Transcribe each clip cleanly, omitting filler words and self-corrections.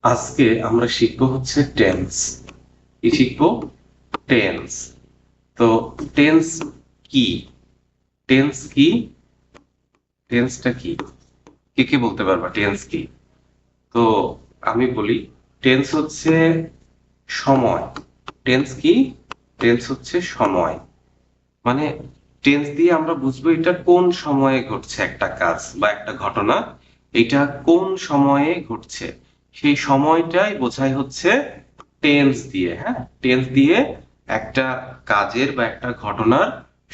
আজকে আমরা শিখবো হচ্ছে টেন্স। কি শিখবো? টেন্স। তো টেন্স কি? টেন্স কি? টেন্সটা কি? কে কে বলতে পারবা টেন্স কি? তো আমি বলি, টেন্স হচ্ছে সময়। টেন্স কি? টেন্স হচ্ছে সময়। মানে টেন্স দিয়ে আমরা বুঝবো এটা কোন সময়ে ঘটছে একটা কাজ বা একটা ঘটনা, এটা কোন সময়ে ঘটছে সেই সময়টাই বোঝায় হচ্ছে টেন্স দিয়ে। হ্যাঁ, টেন্স দিয়ে একটা কাজের বা একটা ঘটনার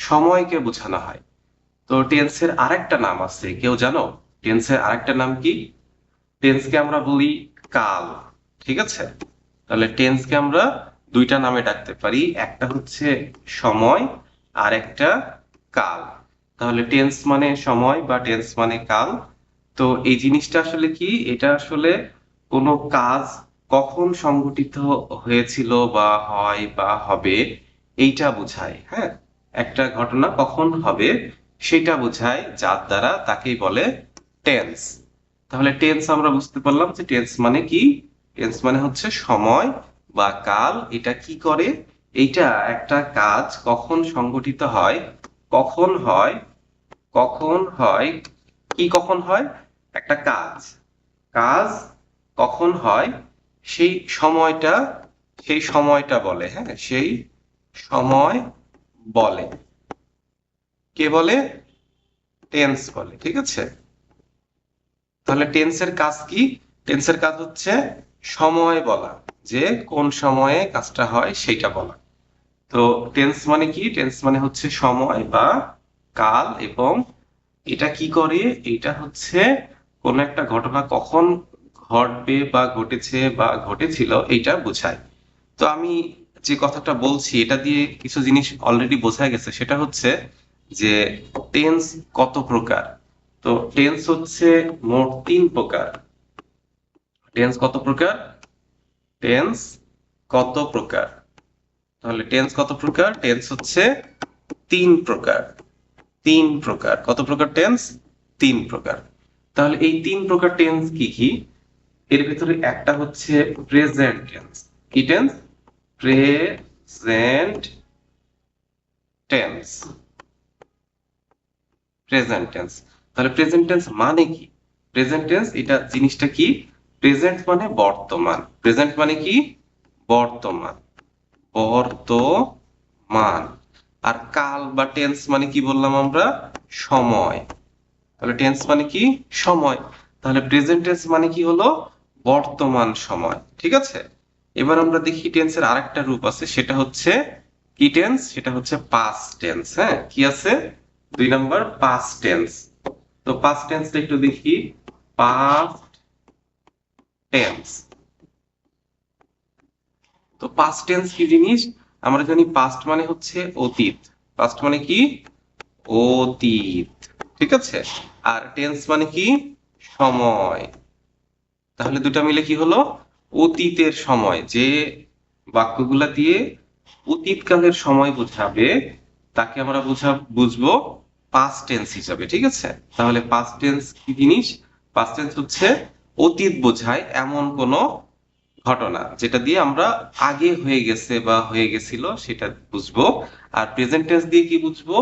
সময়কে বোঝানো হয়। তো টেন্সের আরেকটা নাম আছে, কেউ জানো? টেন্সের আরেকটা নাম কি? টেন্সকে আমরা বলি কাল। ঠিক আছে, তাহলে টেন্সকে আমরা দুইটা নামে ডাকতে পারি, একটা হচ্ছে সময় আর একটা কাল। তাহলে টেন্স মানে সময় বা টেন্স মানে কাল। তো এই জিনিসটা আসলে কি? এটা আসলে কোনো কাজ কখন সংঘটিত হয়েছিল বা হয় বা হবে এইটা বোঝায়। হ্যাঁ, একটা ঘটনা কখন হবে সেটা বোঝায়, যার দ্বারা তাকেই বলে টেন্স। তাহলে টেন্স আমরা বুঝতে পারলাম যে টেন্স মানে কি। টেন্স মানে হচ্ছে সময় বা কাল। এটা কি করে? এইটা একটা কাজ কখন সংঘটিত হয়, কখন হয়, কখন হয়, কি কখন হয়, একটা কাজ, কাজ কখন হয় সেই সময়টা, সেই সময়টা বলে। হ্যাঁ, সেই সময় বলে। কে বলে? টেন্স বলে। ঠিক আছে, তাহলে টেন্সের কাজ কি? টেন্সের কাজ হচ্ছে সময় বলা, যে কোন সময়ে কাজটা হয় সেইটা বলা। তো টেন্স মানে কি? টেন্স মানে হচ্ছে সময় বা কাল, এবং এটা কি করে? এটা হচ্ছে কোন একটা ঘটনা কখন ঘটবে বা ঘটেছে বা ঘটেছিল এইটা বোঝায়। তো আমি যে কথাটা বলছি এটা দিয়ে কিছু জিনিস অলরেডি বোঝা গেছে, সেটা হচ্ছে যে টেন্স কত প্রকার। তো টেন্স হচ্ছে মোট 3 প্রকার। টেন্স কত প্রকার? টেন্স কত প্রকার? তাহলে টেন্স কত প্রকার? টেন্স হচ্ছে 3 প্রকার। 3 প্রকার। কত প্রকার টেন্স? 3 প্রকার। তাহলে এই 3 প্রকার টেন্স কি কি? এর ভিতরে একটা হচ্ছে প্রেজেন্ট টেন্স। কি tense? Present tense. Present tense. তাহলে প্রেজেন্ট টেন্স মানে কি? প্রেজেন্ট টেন্স এটা জিনিসটা কি? প্রেজেন্ট মানে বর্তমান। প্রেজেন্ট মানে কি? বর্তমান। বর্তমান। আর কাল বা টেন্স মানে কি বললাম আমরা? সময়। তাহলে টেন্স মানে কি? সময়। তাহলে প্রেজেন্ট টেন্স মানে কি হলো? বর্তমান সময়। ঠিক আছে, এবার আমরা দেখি টেন্সের আরেকটা রূপ আছে, সেটা হচ্ছে কি টেন্স? সেটা হচ্ছে পাস্ট টেন্স। হ্যাঁ, কি আছে? 2 নম্বর পাস্ট টেন্স। তো পাস্ট টেন্সটা একটু দেখি। Past tense. তো পাস্ট টেন্স কি জিনিস? আমরা জানি পাস্ট মানে হচ্ছে অতীত। পাস্ট মানে কি? অতীত। ঠিক আছে, আর টেন্স মানে কি? সময়। তাহলে দুটা মিলে কি হলো? অতীতের সময়। যে বাক্যগুলা দিয়ে অতীতকালের সময় বোঝাবে তাকে আমরা বুঝবো পাস্ট টেন্স হিসাবে। ঠিক আছে, তাহলে পাস্ট টেন্স কি জিনিস? পাস্ট টেন্স হচ্ছে অতীত বোঝায় এমন কোন ঘটনা যেটা দিয়ে আমরা আগে হয়ে গেছে বা হয়ে গেছিল সেটা বুঝবো। আর প্রেজেন্ট টেন্স দিয়ে কি বুঝবো?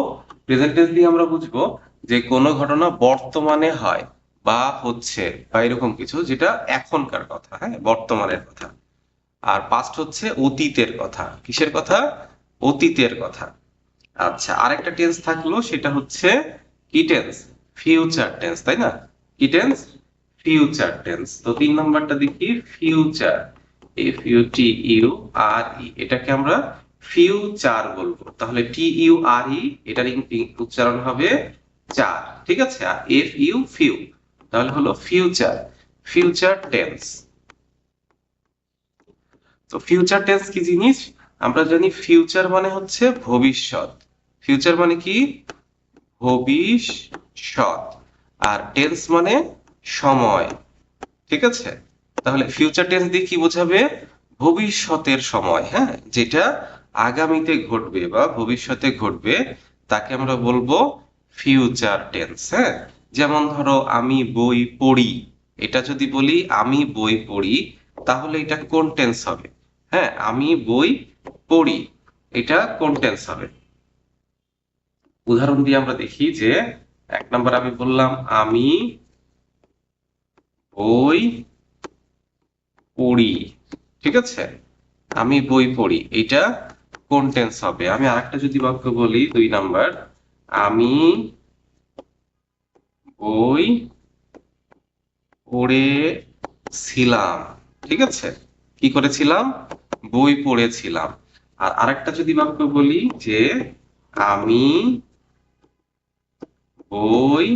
প্রেজেন্ট টেন্স দিয়ে আমরা বুঝবো যে কোনো ঘটনা বর্তমানে হয় বা হচ্ছে বা এরকম কিছু, যেটা এখনকার কথা। হ্যাঁ, বর্তমানের কথা। আর পাস্ট হচ্ছে অতীতের কথা। কিসের কথা? অতীতের কথা। আচ্ছা, আরেকটা টেন্স থাকলো, সেটা হচ্ছে কি টেন্স? ফিউচার টেন্স, তাই না? কি টেন্স? Future tense. তো 3 নম্বরটা দেখি, ফিউচার। FUTURE, এটাকে আমরা ফিউচার বলবো। তাহলে TURE এটার উচ্চারণ হবে চার। ঠিক আছে, আর FIU তাহলে হলো ফিউচার। Future tense. তো ফিউচার টেন্স কি জিনিস? আমরা জানি ফিউচার মানে হচ্ছে ভবিষ্যৎ। ফিউচার মানে কি? ভবিষ্যৎ। আর টেন্স মানে সময়। ঠিক আছে, তাহলে ফিউচার টেন্স দিয়ে কি বোঝাবে? ভবিষ্যতের সময়। হ্যাঁ, যেটা আগামীতে ঘটবে বা ভবিষ্যতে ঘটবে তাকে আমরা বলবো ফিউচার টেন্স। হ্যাঁ, যেমন ধরো আমি বই পড়ি, এটা যদি বলি আমি বই পড়ি, তাহলে এটা কোন টেন্স হবে? হ্যাঁ, আমি বই পড়ি, এটা কোন টেন্স হবে? উদাহরণ দিয়ে আমরা দেখি যে 1 নাম্বার আমি বললাম আমি বই পড়ি, ঠিক আছে? আমি বই পড়ি, এটা কোন টেন্স হবে? আমি আরেকটা যদি বাক্য বলি 2 নাম্বার, আমি বই পড়েছিলাম, ঠিক আছে? কি করেছিলাম? বই পড়েছিলাম। আর আরেকটা যদি বাক্য বলি যে আমি বই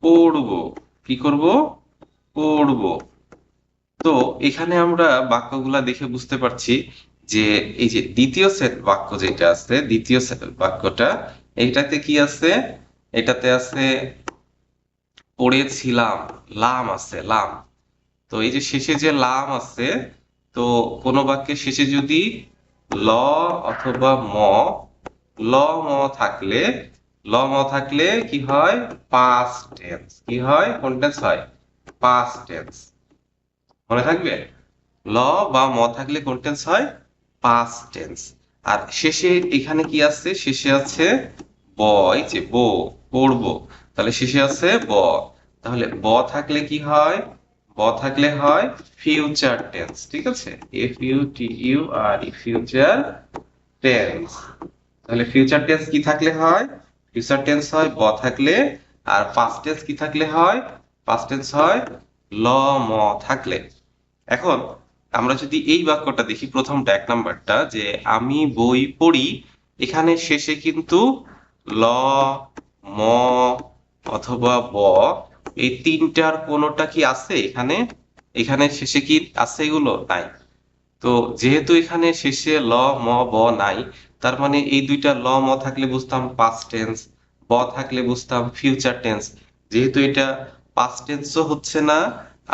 পড়বো, কি করব? পড়বো। তো এখানে আমরা বাক্যগুলা দেখে বুঝতে পারছি যে এই যে দ্বিতীয় সেট বাক্য যেটা আছে, দ্বিতীয় সেট বাক্যটা, এইটাতে কি আছে? এটাতে আছে পড়েছিলাম, লাম আছে, লাম। তো এই যে শেষে যে লাম আছে, তো কোনো বাক্যের শেষে যদি ল অথবা ম, ল ম থাকলে, ল ম থাকলে কি হয়? Past tense. কি হয়? কোন টেন্স হয়? Past tense. মনে থাকবে? ল বা ম থাকলে কোন টেন্স হয়? Past tense. আর শেষে এখানে কি আছে? শেষে আছে ব, এই যে বো, পড়বো, তাহলে শেষে আছে ব। তাহলে ব থাকলে কি হয়? ব থাকলে হয় ফিউচার টেন্স, ঠিক আছে? FUTURE, future tense. তাহলে ফিউচার টেন্স কি থাকলে হয়? ফিউচার টেন্স হয় ব থাকলে। আর পাস্ট টেন্স কি থাকলে হয়? পাস্ট টেন্স হয় ল ম থাকলে। এখন আমরা যদি এই বাক্যটা দেখি, প্রথমটা 1 নাম্বারটা, যে আমি বই পড়ি, এখানে শেষে কিন্তু ল, ম অথবা ব, এই তিনটার কোনোটা কি আছে এখানে? এখানে শেষে কি আছে? এগুলো নাই। তো যেহেতু এখানে শেষে ল, ম, ব নাই, তার মানে এই দুইটা ল ম থাকলে বুঝতাম পাস্ট টেন্স, ব থাকলে বুঝতাম ফিউচার টেন্স। যেহেতু এটা পাস্ট টেন্সও হচ্ছে না,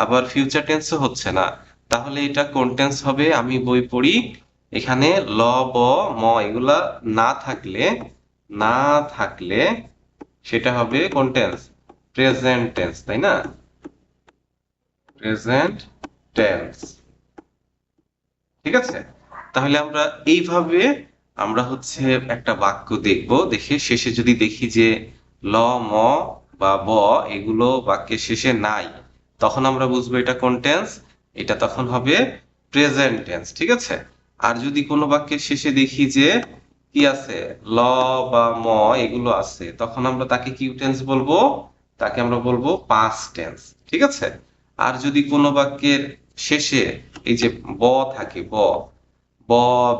আবার ফিউচার টেন্সও হচ্ছে না, তাহলে এটা কোন টেন্স হবে? আমি বই পড়ি, এখানে ল, ব, ম এগুলা না থাকলে, না থাকলে সেটা হবে কোন টেন্স? প্রেজেন্ট টেন্স, তাই না? প্রেজেন্ট টেন্স, ঠিক আছে? তাহলে আমরা এইভাবে আমরা হচ্ছে একটা বাক্য দেখব, দেখে শেষে যদি দেখি যে ল, ম বা ব এগুলো বাক্যের শেষে নাই, তখন আমরা বুঝবো এটা কোন টেন্স? এটা তখন হবে প্রেজেন্ট টেন্স, ঠিক আছে? আর যদি কোনো বাক্যের শেষে দেখি যে কি আছে, ল বা ম এগুলো আছে, তখন আমরা তাকে কি টেন্স বলবো? তাকে আমরা বলবো পাস্ট টেন্স, ঠিক আছে? আর যদি কোনো বাক্যের শেষে এই যে ব থাকে, ব, ব,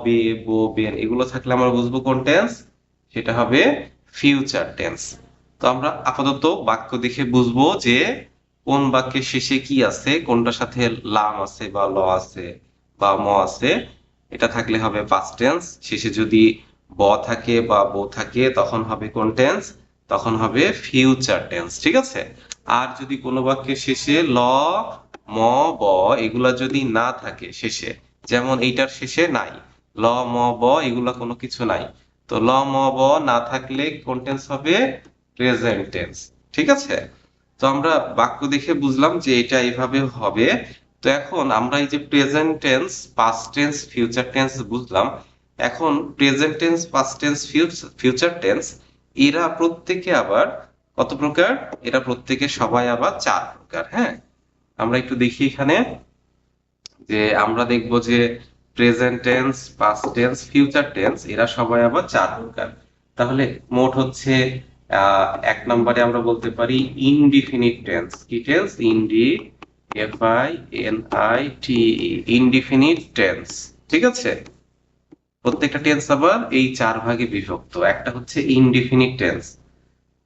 বে, বো, বেন এগুলো থাকলে আমরা বুঝবো কোন টেন্স? সেটা হবে ফিউচার টেন্স। তো আমরা আপাতত বাক্য দেখে বুঝবো যে কোন বাক্যের শেষে কি আছে, কোনটার সাথে লাম আছে বা ল আছে বা ম আছে। এটা থাকলে হবে পাস্ট টেন্স। শেষে যদি ব থাকে বা বো থাকে তখন হবে কোন টেন্স? তখন হবে ফিউচার টেন্স, ঠিক আছে? আর যদি কোনো বাক্যের শেষে ল, ম, ব এগুলা যদি না থাকে শেষে, যেমন এইটার শেষে নাই, ল, ম, ব এগুলা কোনো কিছু নাই, তো ল, ম, ব না থাকলে কোন টেন্স হবে? প্রেজেন্ট টেন্স, ঠিক আছে? তো আমরা বাক্য দেখে বুঝলাম যে এটা এইভাবে হবে। তো এখন আমরা এই যে present tense, past tense, future tense বুঝলাম। এখন present tense, past tense, future tense এরা প্রত্যেকে আবার কত প্রকার? এরা প্রত্যেকে সবাই আবার 4 প্রকার। হ্যাঁ, আমরা একটু দেখি এখানে যে আমরা দেখব যে present tense, past tense, future tense এরা সবাই আবার 4 প্রকার। তাহলে মোট হচ্ছে 1 নম্বরে আমরা বলতে পারি ইনডিফিনিট টেন্স। কি টেন্স? ইনডিফিনিট টেন্স, ঠিক আছে? প্রত্যেকটা টেন্স আবার এই 4 ভাগে বিভক্ত। একটা হচ্ছে ইনডিফিনিট টেন্স,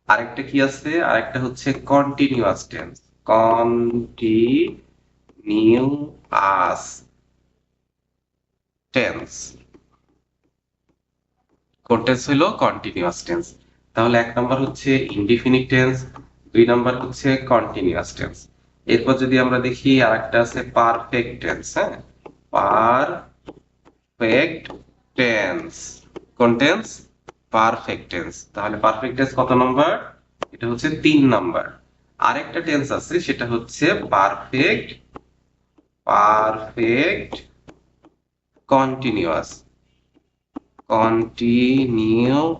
আরেকটা কি আছে? আরেকটা হচ্ছে কন্টিনিউয়াস টেন্স। Continuous tense. কোন টেন্স হইলো? Continuous tense. তাহলে 1 নম্বর হচ্ছে ইনডিফিনিট টেন্স, 2 নম্বর হচ্ছে কন্টিনিউয়াস টেন্স। এরপর যদি আমরা দেখি আরেকটা আছে পারফেক্ট টেন্স। হ্যাঁ, পারফেক্ট টেন্স। কোন টেন্স? Perfect tense. তাহলে পারফেক্ট টেন্স কত নম্বর? এটা হচ্ছে 3 নম্বর। আরেকটা টেন্স আছে, সেটা হচ্ছে perfect perfect continuous continuous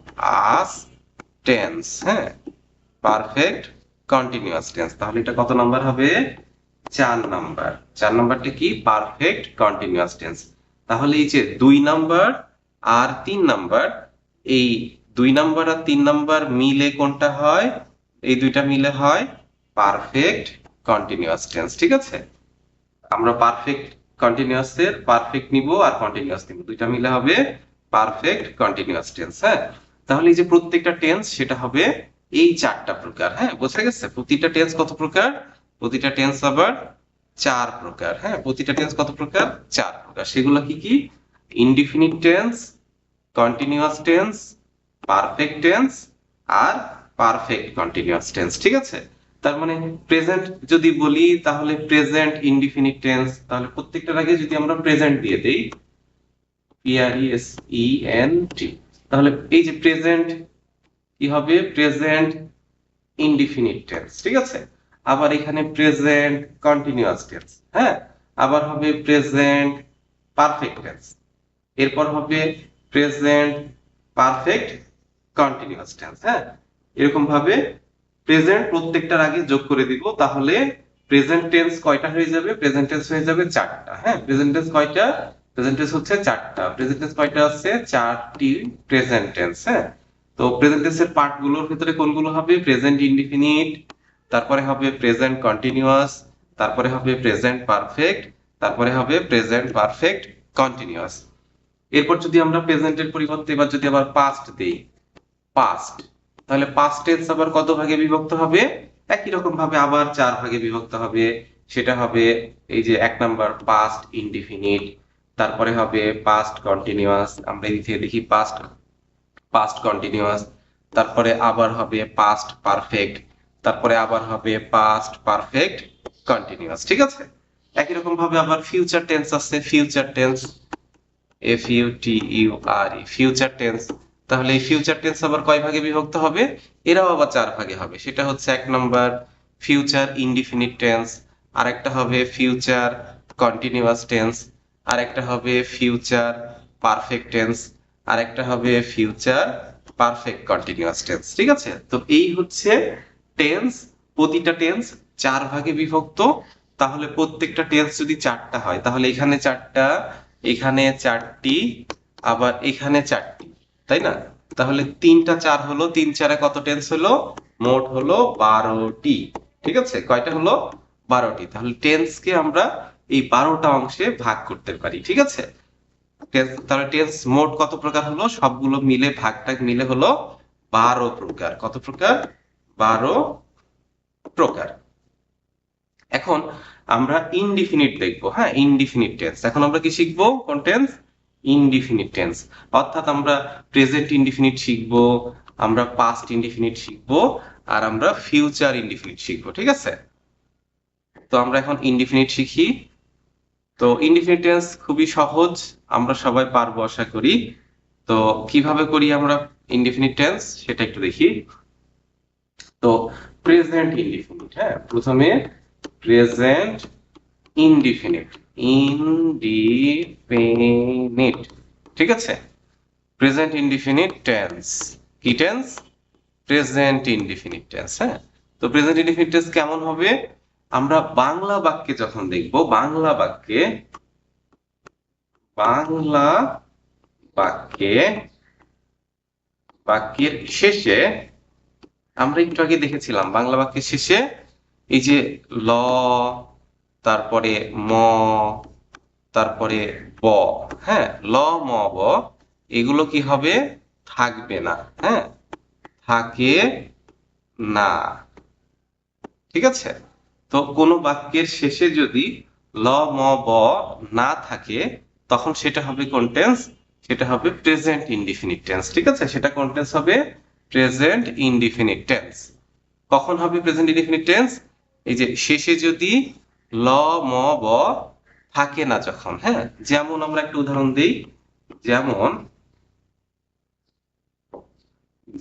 tense. হ্যাঁ, পারফেক্ট কন্টিনিউয়াস টেন্স। তাহলে এটা কত নাম্বার হবে? 4 নাম্বার। 4 নাম্বারটা কি? Perfect continuous tense. তাহলে এই যে 2 নাম্বার আর 3 নাম্বার, এই 2 নাম্বার আর 3 নাম্বার মিলে কোনটা হয়? এই দুইটা মিলে হয় পারফেক্ট কন্টিনিউয়াস টেন্স। ঠিক আছে, আমরা পারফেক্ট কন্টিনিউয়াসের পারফেক্ট নিব আর কন্টিনিউয়াস নিব, দুইটা মিলে হবে পারফেক্ট কন্টিনিউয়াস টেন্স। হ্যাঁ, তাহলে এই যে প্রত্যেকটা টেন্স সেটা হবে এই 4টা প্রকার। হ্যাঁ, বোঝা গেছে? প্রতিটা টেন্স কত প্রকার? প্রতিটা টেন্স আবার 4 প্রকার। হ্যাঁ, প্রতিটা টেন্স কত প্রকার? 4 প্রকার। সেগুলো কি কি? Indefinite tense, continuous tense, perfect tense আর পারফেক্ট কন্টিনিউয়াস টেন্স। ঠিক আছে, তার মানে প্রেজেন্ট যদি বলি তাহলে প্রেজেন্ট ইনডিফিনিট টেন্স, তাহলে প্রত্যেকটার আগে যদি আমরা প্রেজেন্ট দিয়ে দেই, PRESENT, তাহলে এই যে প্রেজেন্ট কি হবে? Present indefinite tense. ঠিক আছে, আবার এখানে প্রেজেন্ট কন্টিনিউয়াস টেন্স। হ্যাঁ, আবার হবে প্রেজেন্ট পারফেক্ট টেন্স, এরপর হবে প্রেজেন্ট পারফেক্ট কন্টিনিউয়াস টেন্স। হ্যাঁ, এরকম ভাবে প্রেজেন্ট প্রত্যেকটার আগে যোগ করে দিব, তাহলে প্রেজেন্ট টেন্স কয়টা হয়ে যাবে? প্রেজেন্ট টেন্স হয়ে যাবে 4টা। হ্যাঁ, প্রেজেন্ট টেন্স কয়টা? প্রেজেন্ট টেন্স হচ্ছে 4টা। প্রেজেন্ট টেন্স কয়টা আছে? 4টি প্রেজেন্ট টেন্স। হ্যাঁ, তো প্রেজেন্ট টেন্সের পার্ট গুলোর ভিতরে কোনগুলো হবে? প্রেজেন্ট ইনডিফিনিট, তারপরে হবে প্রেজেন্ট কন্টিনিউয়াস, তারপরে হবে প্রেজেন্ট পারফেক্ট, তারপরে হবে প্রেজেন্ট পারফেক্ট কন্টিনিউয়াস। এরপর যদি আমরা প্রেজেন্টের পরিবর্তে এবার যদি আবার পাস্ট দেই, পাস্ট, তাহলে পাস্ট টেন্স আবার কত ভাগে বিভক্ত হবে? একই রকম ভাবে আবার 4 ভাগে বিভক্ত হবে। সেটা হবে এই যে 1 নাম্বার পাস্ট ইনডিফিনিট, তারপরে হবে পাস্ট কন্টিনিউয়াস, আমরা এই থেকে দেখি পাস্ট পাস্ট কন্টিনিউয়াস, তারপরে আবার হবে পাস্ট পারফেক্ট, তারপরে আবার হবে পাস্ট পারফেক্ট কন্টিনিউয়াস। ঠিক আছে, একই রকম ভাবে আবার ফিউচার টেন্স আছে, future tense, FUTURE, future tense. তাহলে এই ফিউচার টেন্স আবার কয় ভাগে বিভক্ত হবে? এরাও আবার 4 ভাগে হবে। সেটা হচ্ছে 1 নাম্বার ফিউচার ইনডিফিনিট টেন্স, আরেকটা হবে ফিউচার কন্টিনিউয়াস টেন্স, আরেকটা হবে ফিউচার পারফেক্ট টেন্স, আরেকটা হবে ফিউচার পারফেক্ট কন্টিনিউয়াস টেন্স। ঠিক আছে, তো এই হচ্ছে টেন্স। প্রতিটা টেন্স 4 ভাগে বিভক্ত। তাহলে প্রত্যেকটা টেন্স যদি 4টা হয়, তাহলে এখানে 4টা, এখানে 4টি, আবার এখানে 4টি, তাই না? তাহলে 3টা 4 হলো, 3 4 কত টেন্স হলো? মোট হলো 12টি। ঠিক আছে, কয়টা হলো? 12টি। তাহলে টেন্সকে আমরা এই 12টা অংশে ভাগ করতে পারি। ঠিক আছে, তাহলে টেন্স মোট কত প্রকার হলো? সবগুলো মিলে ভাগটাগ মিলে হলো 12 প্রকার। কত প্রকার? 12 প্রকার। এখন আমরা ইনডিফিনিট দেখবো। হ্যাঁ, ইনডিফিনিট টেন্স। এখন আমরা কি শিখবো? কোন টেন্স? Indefinite tense. অর্থাৎ আমরা প্রেজেন্ট ইনডিফিনিট শিখবো, আমরা পাস্ট ইনডিফিনিট শিখবো, আর আমরা ফিউচার ইনডিফিনিট শিখবো। ঠিক আছে, তো আমরা এখন ইনডিফিনিট শিখি। তো ইনডিফিনিট টেন্স খুবই সহজ, আমরা সবাই পারবো আশা করি। তো কিভাবে করি আমরা ইনডিফিনিট টেন্স সেটা একটু দেখি। তো প্রেজেন্ট ইনডিফিনিট, হ্যাঁ, প্রথমে প্রেজেন্ট ইনডিফিনিট, ইনডিফিনিট। ঠিক আছে, প্রেজেন্ট ইনডিফিনিট টেন্স। কি টেন্স? Present indefinite tense. হ্যাঁ, তো প্রেজেন্ট ইনডিফিনিট টেন্স কেমন হবে? আমরা বাংলা বাক্যে যখন দেখব, বাংলা বাক্যে, বাংলা বাক্যে, বাক্যের শেষে, আমরা একটু আগে দেখেছিলাম বাংলা বাক্যের শেষে এই যে ল, তারপরে ম, তারপরে ব, হ্যাঁ, ল ম ব, এগুলো কি হবে? থাকবে না। হ্যাঁ, থাকে না। ঠিক আছে, তো কোনো বাক্যের শেষে যদি ল ম ব না থাকে, তখন সেটা হবে কোন টেন্স? সেটা হবে প্রেজেন্ট ইনডিফিনিট টেন্স। ঠিক আছে, সেটা কোন টেন্স হবে? Present indefinite tense. কখন হবে প্রেজেন্ট ইনডিফিনিট টেন্স? এই যে শেষে যদি ল ম ব থাকে না যখন। হ্যাঁ, যেমন আমরা একটা উদাহরণ দিই, যেমন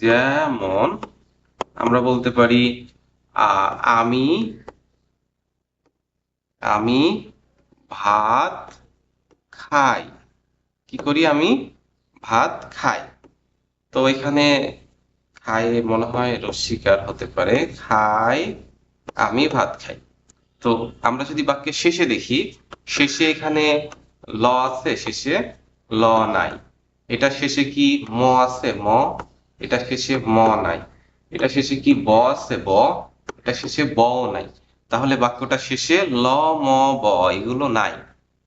যেমন আমরা বলতে পারি আমি আমি ভাত খাই, কি করি আমি? ভাত খাই। তো এখানে খাই মনে হয় রস্বীকার হতে পারে, খাই, আমি ভাত খাই। তো আমরা যদি বাক্যের শেষে দেখি, শেষে এখানে ল আছে, শেষে ল নাই। এটা শেষে কি ম আছে, ম? এটা শেষে ম নাই। এটা শেষে কি ব আছে, ব? এটা শেষে ব নাই। তাহলে বাক্যটা শেষে ল, ম, ব এগুলো নাই।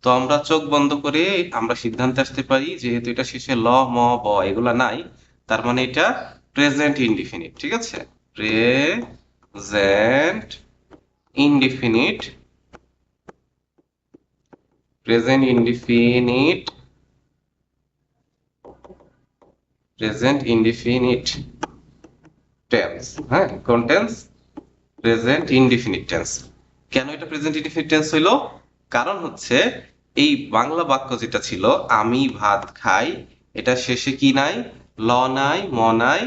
তো আমরা চোখ বন্ধ করে আমরা সিদ্ধান্তে আসতে পারি, যেহেতু এটা শেষে ল, ম, ব এগুলা নাই, তার মানে এটা প্রেজেন্ট ইনডিফিনিট। ঠিক আছে, present indefinite, present indefinite, present indefinite tense. হ্যাঁ, কোন টেন্স? Present indefinite tense. কেন এটা প্রেজেন্ট ইনডিফিনিট টেন্স হইলো? কারণ হচ্ছে এই বাংলা বাক্য যেটা ছিল আমি ভাত খাই, এটা শেষে কি নাই? ল নাই, ম নাই,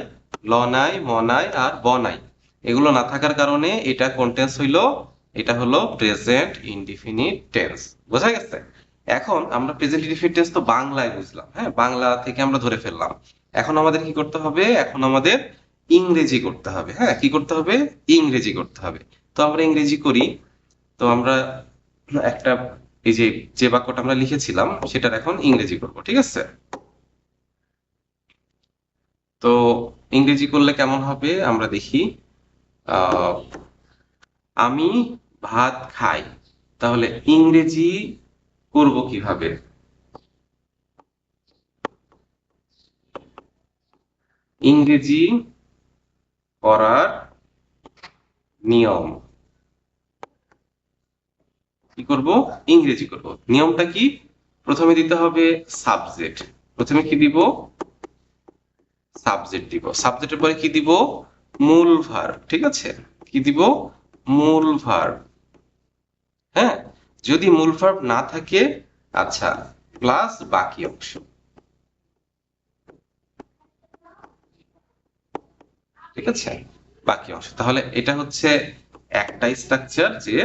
ল নাই, ম নাই আর ব নাই। এগুলো না থাকার কারণে এটা কোন টেন্স হইলো? এটা হলো প্রেজেন্ট ইনডিফিনিট টেন্স। বোঝা গেছে? এখন আমরা প্রেজেন্ট ইনডিফিনিট টেন্স তো বাংলায় বুঝলাম, হ্যাঁ, বাংলা থেকে আমরা ধরে ফেললাম। এখন আমাদের কি করতে হবে? এখন আমাদের ইংরেজি করতে হবে। হ্যাঁ, কি করতে হবে? ইংরেজি করতে হবে। তো আমরা ইংরেজি করি। তো আমরা একটা, এই যে যে বাক্যটা আমরা লিখেছিলাম সেটার এখন ইংরেজি করব। ঠিক আছে, তো ইংরেজি করলে কেমন হবে আমরা দেখি। আহ, আমি ভাত খাই, তাহলে ইংরেজি করব কিভাবে? ইংরেজি করার নিয়ম, কি করব? ইংরেজি করব। নিয়মটা কি? প্রথমে দিতে হবে সাবজেক্ট। প্রথমে কি দিব? সাবজেক্ট দিব। সাবজেক্টের পরে কি দিব? মূল ভার্ব। ঠিক আছে, কি দিব? মূল ভার্ব। হ্যাঁ, যদি মূল ভার্ব না থাকে, আচ্ছা, প্লাস বাকি অংশ। ঠিক আছে, বাকি অংশ। তাহলে এটা হচ্ছে একটা স্ট্রাকচার, যে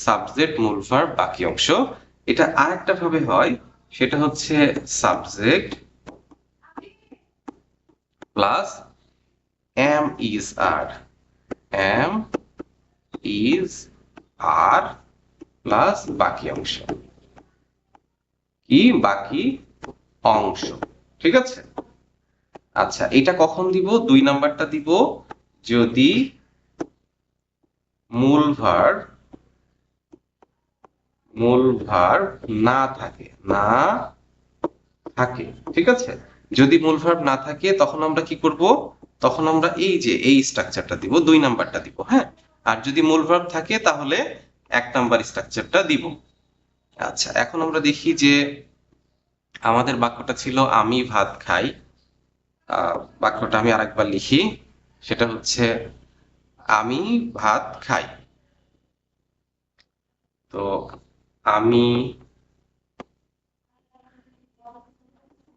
সাবজেক্ট, মূল ভার্ব, বাকি অংশ। এটা আরেকটা ভাবে হয়, সেটা হচ্ছে subject plus am is are, am is are plus বাকি অংশ। কি? বাকি অংশ। ঠিক আছে, আচ্ছা, এটা কখন দিব? 2 নাম্বারটা দিব যদি মূল ভার্ব, মূল ভার্ব না থাকে, না থাকে। ঠিক আছে, যদি মূল ভার্ব না থাকে তখন আমরা কি করব? তখন আমরা এই যে এই স্ট্রাকচারটা দিব, 2 নাম্বারটা দিব। হ্যাঁ, আর যদি মূল ভার্ব থাকে তাহলে 1 নাম্বার স্ট্রাকচারটা দিব। আচ্ছা, এখন আমরা দেখি যে আমাদের বাক্যটা ছিল আমি ভাত খাই। বাক্যটা আমি আরেকবার লিখি, সেটা হচ্ছে আমি ভাত খাই। তো আমি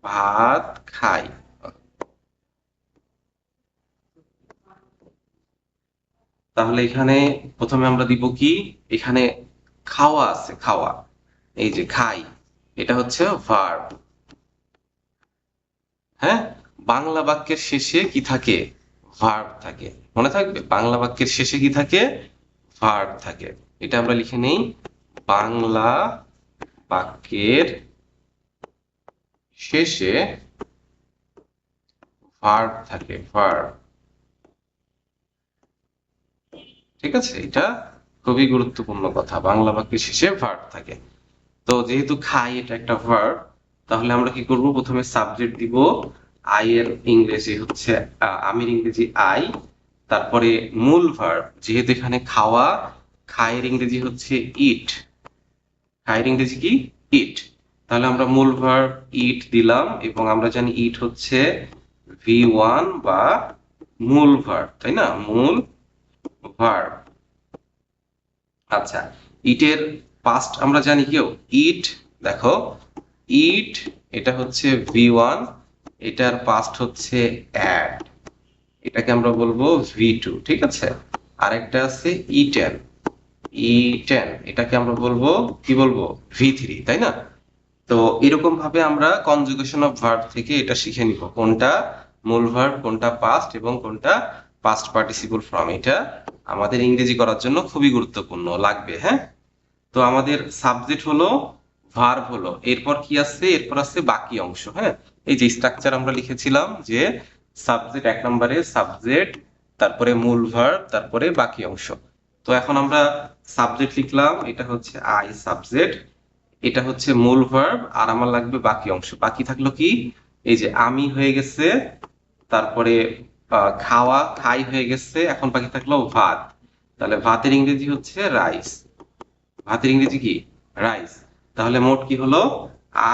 ভাত খাই, তাহলে এখানে প্রথমে আমরা দিব কি? এখানে খাওয়া আছে, খাওয়া, এই যে খাই, এটা হচ্ছে ভার্ব। হ্যাঁ, বাংলা বাক্যের শেষে কি থাকে? ভার্ব থাকে। মনে থাকবে, বাংলা বাক্যের শেষে কি থাকে? ভার্ব থাকে। এটা আমরা লিখে নেই, বাংলা বাক্যের শেষে ভার্ব থাকে, ভার্ব। ঠিক আছে, এটা খুবই গুরুত্বপূর্ণ কথা, বাংলা বাক্যের শেষে ভার্ব থাকে। তো যেহেতু খাই এটা একটা ভার্ব, তাহলে আমরা কি করব? প্রথমে সাবজেক্ট দিব, আই এর ইংরেজি হচ্ছে আমির ইংরেজি আই, তারপরে মূল ভার্ব, যেহেতু এখানে খাওয়া, খায়ের ইংরেজি হচ্ছে ইট, খায়ের ইংরেজি কি? ইট। তাহলে আমরা মূল ভার্ব ইট দিলাম, এবং আমরা জানি ইট হচ্ছে V1 বা মূল ভার্ব, তাই না? মূল ভার্ব। আচ্ছা, ইটের পাস্ট আমরা জানি কেউ? ইট। দেখো, ইট এটা হচ্ছে V1, এটার পাস্ট হচ্ছে অ্যাড, এটাকে আমরা বলবো V2। ঠিক আছে, আরেকটা আছে ইটেন, ইটেন, এটাকে আমরা বলবো কি বলবো, V3, তাই না? তো এরকম ভাবে আমরা কনজুগেশন অফ ভার্ব থেকে এটা শিখে নিব, কোনটা মূল ভার্ব, কোনটা পাস্ট এবং কোনটা পাস্ট পার্টিসিপল ফর্ম। এটা আমাদের ইংরেজি করার জন্য খুবই গুরুত্বপূর্ণ লাগবে, হ্যাঁ। তো আমাদের সাবজেক্ট হলো, ভার্ব হলো, এরপর কি আছে, এরপর আছে বাকি অংশ, হ্যাঁ। এই যে স্ট্রাকচার আমরা লিখেছিলাম যে সাবজেক্ট, এক নম্বরে সাবজেক্ট, তারপরে মূল ভার্ব, তারপরে বাকি অংশ। তো এখন আমরা সাবজেক্ট লিখলাম, এটা হচ্ছে আই সাবজেক্ট, এটা হচ্ছে মূল ভার্ব, আর আমার লাগবে বাকি অংশ। বাকি থাকলো কি, এই যে আমি হয়ে গেছে, তারপরে খাওয়া, খাই হয়ে গেছে, এখন বাকি থাকলো ভাত। তাহলে ভাতের ইংরেজি হচ্ছে রাইস। ভাতের ইংরেজি কি, রাইস। তাহলে মোট কি হলো,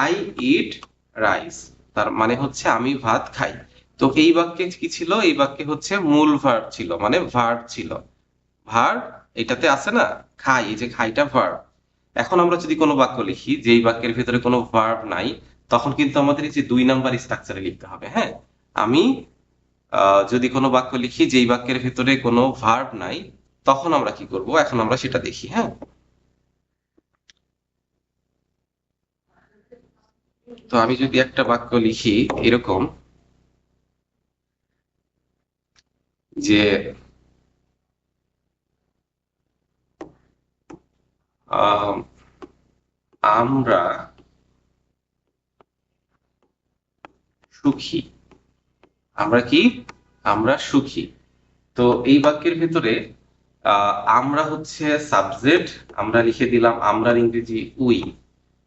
আই ইট রাইস, তার মানে হচ্ছে আমি ভাত খাই। তো এই বাক্যে কি ছিল, এই বাক্যে হচ্ছে মূল ভার্ব ছিল, মানে ভার্ব ছিল। ভার্ব এটাতে আছে না, খাই, এই যে খাইটা ভার্ব। এখন আমরা যদি কোনো বাক্য লিখি যেই বাক্যের ভিতরে কোনো ভার্ব নাই, তখন কিন্তু আমাদের এই যে 2 নাম্বার স্ট্রাকচারে লিখতে হবে, হ্যাঁ। আমি যদি কোনো বাক্য লিখি যেই বাক্যের ভিতরে কোনো ভার্ব নাই, তখন আমরা কি করব, এখন আমরা সেটা দেখি, হ্যাঁ। তো আমি যদি একটা বাক্য লিখি এরকম, যে আহ, আমরা সুখী। আমরা কি, আমরা সুখী। তো এই বাক্যের ভিতরে আমরা হচ্ছে সাবজেক্ট, আমরা লিখে দিলাম আমরার ইংরেজি উই,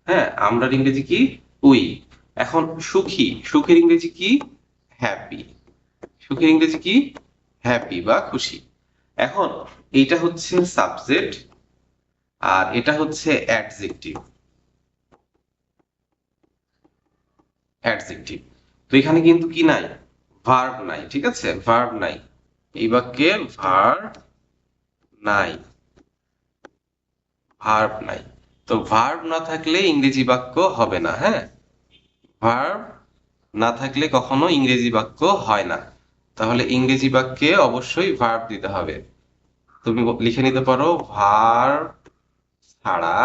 হ্যাঁ, আমরার ইংরেজি কি, উই। এখন সুখী, সুখের ইংরেজি কি, হ্যাপি। সুখের ইংরেজি কি, হ্যাপি বা খুশি। এখন এইটা হচ্ছে সাবজেক্ট, আর এটা হচ্ছে অ্যাডজেক্টিভ। অ্যাডজেক্টিভ। তো এখানে কিন্তু কি নাই, ভার্ব নাই, ঠিক আছে, ভার্ব নাই, এই বাক্যে ভার্ব নাই, ভার্ব নাই। তো ভার্ব না থাকলে ইংরেজি বাক্য হবে না, হ্যাঁ। ভার্ব না থাকলে কখনো ইংরেজি বাক্য হয় না। তাহলে ইংরেজি বাক্যে অবশ্যই ভার্ব দিতে হবে। তুমি লিখে নিতে পারো, ভার্ব ছাড়া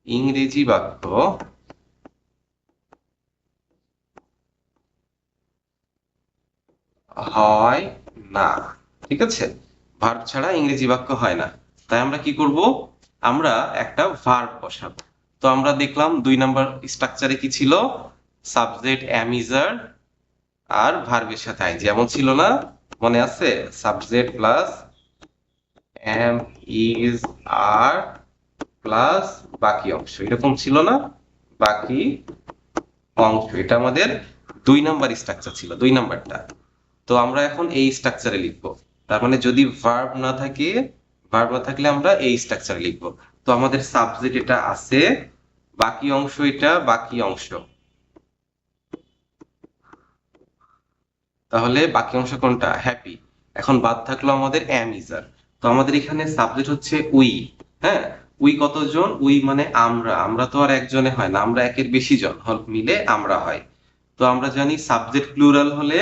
ইংরেজি বাক্য হয় না, ঠিক আছে। ভার্ব ছাড়া ইংরেজি বাক্য হয় না। তাই আমরা কি করব, আমরা একটা ভার্ব বসাবো। তো আমরা দেখলাম 2 নাম্বার স্ট্রাকচারে কি ছিল, সাবজেক্ট অ্যাম ইজ আর, আর ভার্বের সাথে আই, যেমন ছিল না, মনে আছে, subject plus am is are plus বাকি অংশ, এরকম ছিল না, বাকি অংশ। এটা আমাদের 2 নাম্বার স্ট্রাকচার ছিল, 2 নাম্বারটা। তো আমরা এখন এই স্ট্রাকচারে লিখবো। তার মানে যদি ভার্ব না থাকে, ভার্ব না থাকলে আমরা এই স্ট্রাকচারে লিখবো। তো আমাদের সাবজেক্ট এটা আছে, বাকি অংশ এটা, বাকি অংশ। তাহলে বাকি অংশ কোনটা, হ্যাপি। এখন বাদ থাকলো আমাদের অ্যাম ইজার। তো আমাদের এখানে সাবজেক্ট হচ্ছে উই, হ্যাঁ। উই কতজন, উই মানে আমরা, আমরা তো আর একজনে হয় না, আমরা একের বেশি জন মিলে আমরা হয়। তো আমরা জানি সাবজেক্ট প্লুরাল হলে,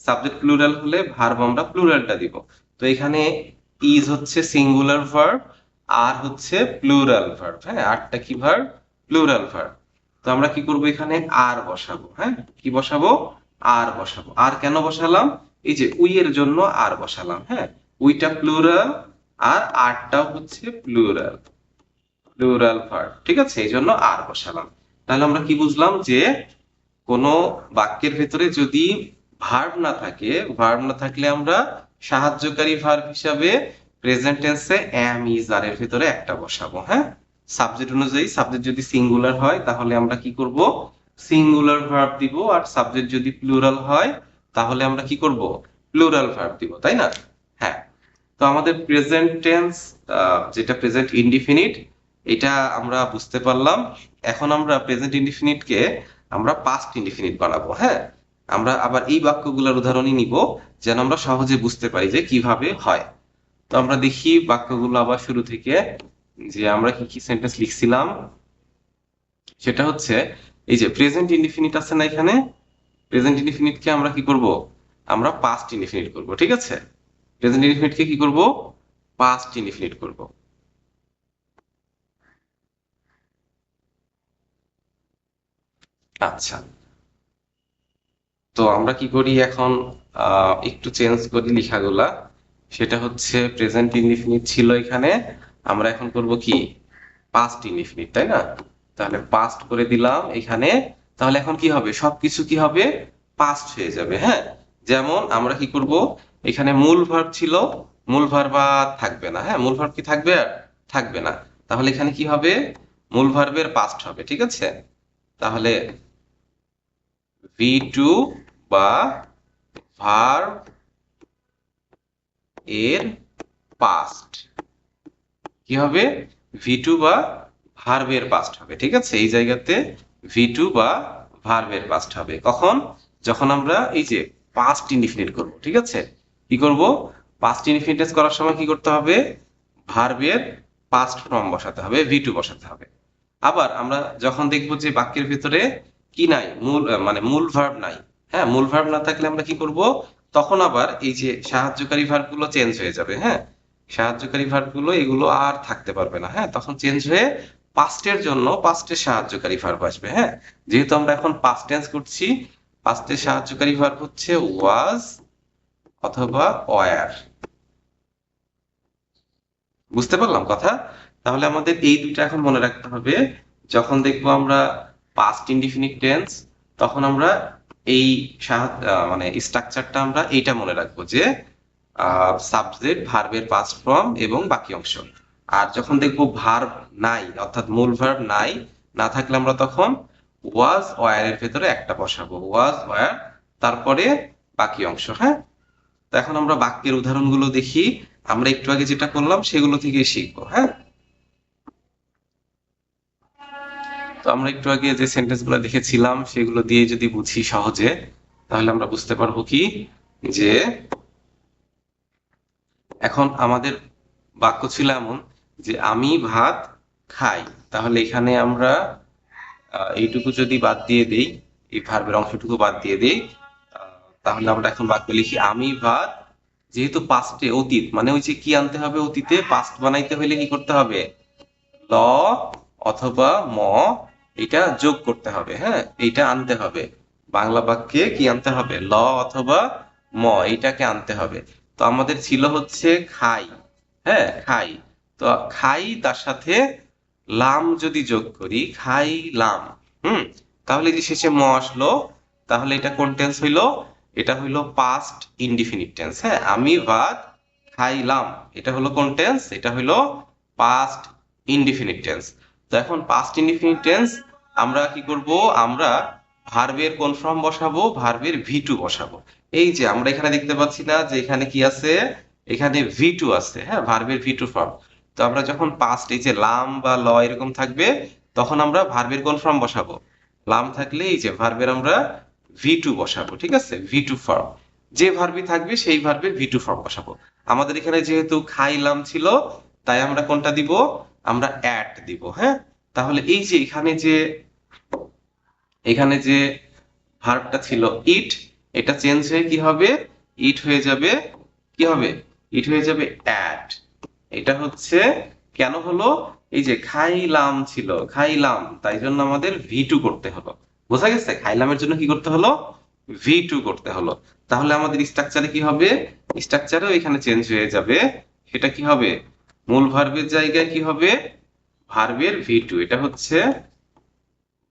সাবজেক্ট প্লুরাল হলে ভার্ব আমরা প্লুরালটা দিব। তো এখানে ইজ হচ্ছে সিঙ্গুলার ভার্ব, আর হচ্ছে প্লুরাল ভার্ব, হ্যাঁ, আরটা কি ভার্ব, প্লুরাল ভার্ব। তো আমরা কি করব, এখানে আর বসাবো, হ্যাঁ, কি বসাবো, আর বসাবো। আর কেন বসালাম, এই যে উই এর জন্য আর বসালাম, হ্যাঁ। উইটা প্লুরাল, আর আরটাও হচ্ছে প্লুরাল, প্লুরাল ভার্ব, ঠিক আছে, এই জন্য আর বসালাম। তাহলে আমরা কি বুঝলাম, যে কোনো বাক্যের ভেতরে যদি ভার্ব না থাকে, ভার্ব না থাকলে আমরা সাহায্যকারী ভার্ব হিসাবে প্রেজেন্ট টেন্সে অ্যাম ইজ আর এর ভিতরে একটা বসাবো, হ্যাঁ। সাবজেক্ট অনুযায়ী, সাবজেক্ট যদি সিঙ্গুলার হয় তাহলে আমরা কি করব, সিঙ্গুলার ভার্ব দিব, আর সাবজেক্ট যদি প্লুরাল হয় তাহলে আমরা কি করব, প্লুরাল ভার্ব দিব, তাই না? হ্যাঁ। তো আমাদের প্রেজেন্ট টেন্স, যেটা প্রেজেন্ট ইনডিফিনিট, এটা আমরা বুঝতে পারলাম। এখন আমরা প্রেজেন্ট ইনডিফিনিটকে আমরা পাস্ট ইনডিফিনিট বানাবো, হ্যাঁ। আমরা আবার এই বাক্যগুলোর উদাহরণই নিব, যেন আমরা সহজে বুঝতে পারি যে কিভাবে হয়। তো আমরা দেখি বাক্যগুলো আবার শুরু থেকে, যে আমরা কি কি সেন্টেন্স লিখছিলাম। সেটা হচ্ছে, এই যে প্রেজেন্ট ইনডিফিনিট আছে না এখানে, প্রেজেন্ট ইনডিফিনিটকে আমরা কি করব, আমরা পাস্ট ইনডিফিনিট করব, ঠিক আছে। প্রেজেন্ট ইনডিফিনিটকে কি করব, পাস্ট ইনডিফিনিট করব। আচ্ছা, তো আমরা কি করি এখন, একটু চেঞ্জ করি লেখাগুলা। সেটা হচ্ছে প্রেজেন্ট ইনডিফিনিট ছিল এখানে, আমরা এখন করব কি, পাস্ট ইনডিফিনিট, তাই না? তাহলে পাস্ট করে দিলাম এখানে। তাহলে এখন কি হবে, সবকিছু কি হবে, পাস্ট হয়ে যাবে। হ্যাঁ, যেমন আমরা কি করব, এখানে মূল ভার্ব ছিল, মূল ভার্ব আর থাকবে না। হ্যাঁ, মূল ভার্ব কি থাকবে, আর থাকবে না। তাহলে এখানে কি হবে, মূল ভার্বের পাস্ট হবে। ঠিক আছে, তাহলে ভি টু বা ভার্ব এর পাস্ট কি হবে, ভি টু বা ভার্বের পাস্ট হবে। ঠিক আছে, এই জায়গাতে ভি টু বা ভার্বের পাস্ট হবে কখন, যখন আমরা এই যে পাস্ট ইনডিফিনিট করব। ঠিক আছে, কি করব, পাস্ট ইনডিফিনিট করার সময় কি করতে হবে, ভার্বের পাস্ট ফর্ম বসাতে হবে, ভি টু বসাতে হবে। আবার আমরা যখন দেখব যে বাক্যের ভিতরে কি নাই, মূল মানে মূল ভার্ব নাই, হ্যাঁ, মূল ভার্ব না থাকলে আমরা কি করব, তখন আবার এই যে সাহায্যকারী ভার্ব গুলো চেঞ্জ হয়ে যাবে। হ্যাঁ, সাহায্যকারী ভার্ব গুলো এগুলো আর থাকতে পারবে না। হ্যাঁ, তখন চেঞ্জ হয়ে পাস্টের জন্য পাস্টের সাহায্যকারী ভার্ব আসবে। হ্যাঁ, যেহেতু আমরা এখন পাস্ট টেন্স করছি, পাস্টের সাহায্যকারী ভার্ব হচ্ছে ওয়াজ অথবা ওয়্যার। বুঝতে পারলাম কথা? তাহলে আমাদের এই দুইটা এখন মনে রাখতে হবে। যখন দেখবো আমরা পাস্ট ইনডিফিনিট টেন্স, তখন আমরা এই মানে স্ট্রাকচারটা আমরা এইটা মনে রাখবো যে সাবজেক্ট, ভার্বের পাস্ট ফর্ম এবং বাকি অংশ। আর যখন দেখবো ভার্ব নাই, অর্থাৎ মূল ভার্ব নাই, না থাকলে আমরা তখন ওয়াজ ওয়্যার এর ভেতরে একটা বসাবো, ওয়াজ ওয়্যার, তারপরে বাকি অংশ। হ্যাঁ, তো এখন আমরা বাক্যের উদাহরণগুলো দেখি। আমরা একটু আগে যেটা করলাম সেগুলো থেকেই শিখবো। হ্যাঁ, তো আমরা একটু আগে যে সেন্টেন্স গুলো দেখেছিলাম সেগুলো দিয়ে যদি বুঝি সহজে, তাহলে আমরা বুঝতে পারবো কি, যে এখন আমাদের বাক্য ছিল এমন যে আমি ভাত খাই। তাহলে এখানে আমরা এইটুকু যদি বাদ দিয়ে দেই, এই ভার্বের অংশটুকু বাদ দিয়ে দেই, তাহলে আমরা এখন বাক্য লিখি আমি ভাত, যেহেতু পাস্টে অতীত, মানে ওই যে কি আনতে হবে, অতীতে পাস্ট বানাইতে হলে কি করতে হবে, ল অথবা ম, এটা যোগ করতে হবে। হ্যাঁ, এইটা আনতে হবে, বাংলা বাক্যে কি আনতে হবে, ল অথবা ম, এইটাকে আনতে হবে। তো আমাদের ছিল হচ্ছে খাই। হ্যাঁ, খাই। তো খাই তার সাথে লাম যদি যোগ করি, খাই লাম, হুম, তাহলে যে শেষে ম আসলো, তাহলে এটা কোন টেন্স হইলো, এটা হইলো পাস্ট ইনডিফিনিট টেন্স। হ্যাঁ, আমি ভাত খাইলাম, এটা হলো কোন টেন্স, এটা হইলো পাস্ট ইনডিফিনিট টেন্স। তো এখন পাস্ট ইনডিফিনিট টেন্স আমরা কি করব, আমরা ভার্বের কোন ফর্ম বসাবো, ভার্বের ভি টু বসাবো। এই যে আমরা এখানে দেখতে পাচ্ছি না যে এখানে কি আছে, এখানে ভি টু আছে। হ্যাঁ, ভার্বের ভি টু ফর্ম। তো আমরা যখন পাস্ট এই যে লাম বা ল এরকম থাকবে, তখন আমরা ভার্বের কোন ফর্ম বসাবো, লাম থাকলে এই যে ভার্বের আমরা ভি টু বসাবো। ঠিক আছে, ভি টু ফর্ম, যে ভার্বই থাকবে সেই ভার্বের ভি টু ফর্ম বসাবো। আমাদের এখানে যেহেতু খাইলাম ছিল, তাই আমরা কোনটা দিব, আমরা অ্যাট দিব। হ্যাঁ, তাহলে এই যে এখানে যে ভার্বটা ছিল ইট, এটা চেঞ্জ হয়ে কি হবে, ইট হয়ে যাবে, কি হবে, ইট হয়ে যাবে অ্যাট। এটা হচ্ছে কেন হলো, এই যে খাইলাম ছিল, খাইলাম, তাই জন্য আমাদের ভি টু করতে হলো। বোঝা গেছে, খাইলামের জন্য কি করতে হলো, ভি টু করতে হলো। তাহলে আমাদের স্ট্রাকচারে কি হবে, স্ট্রাকচারও এখানে চেঞ্জ হয়ে যাবে। সেটা কি হবে, মূল ভার্বের জায়গায় কি হবে, ভার্বের ভি টু, এটা হচ্ছে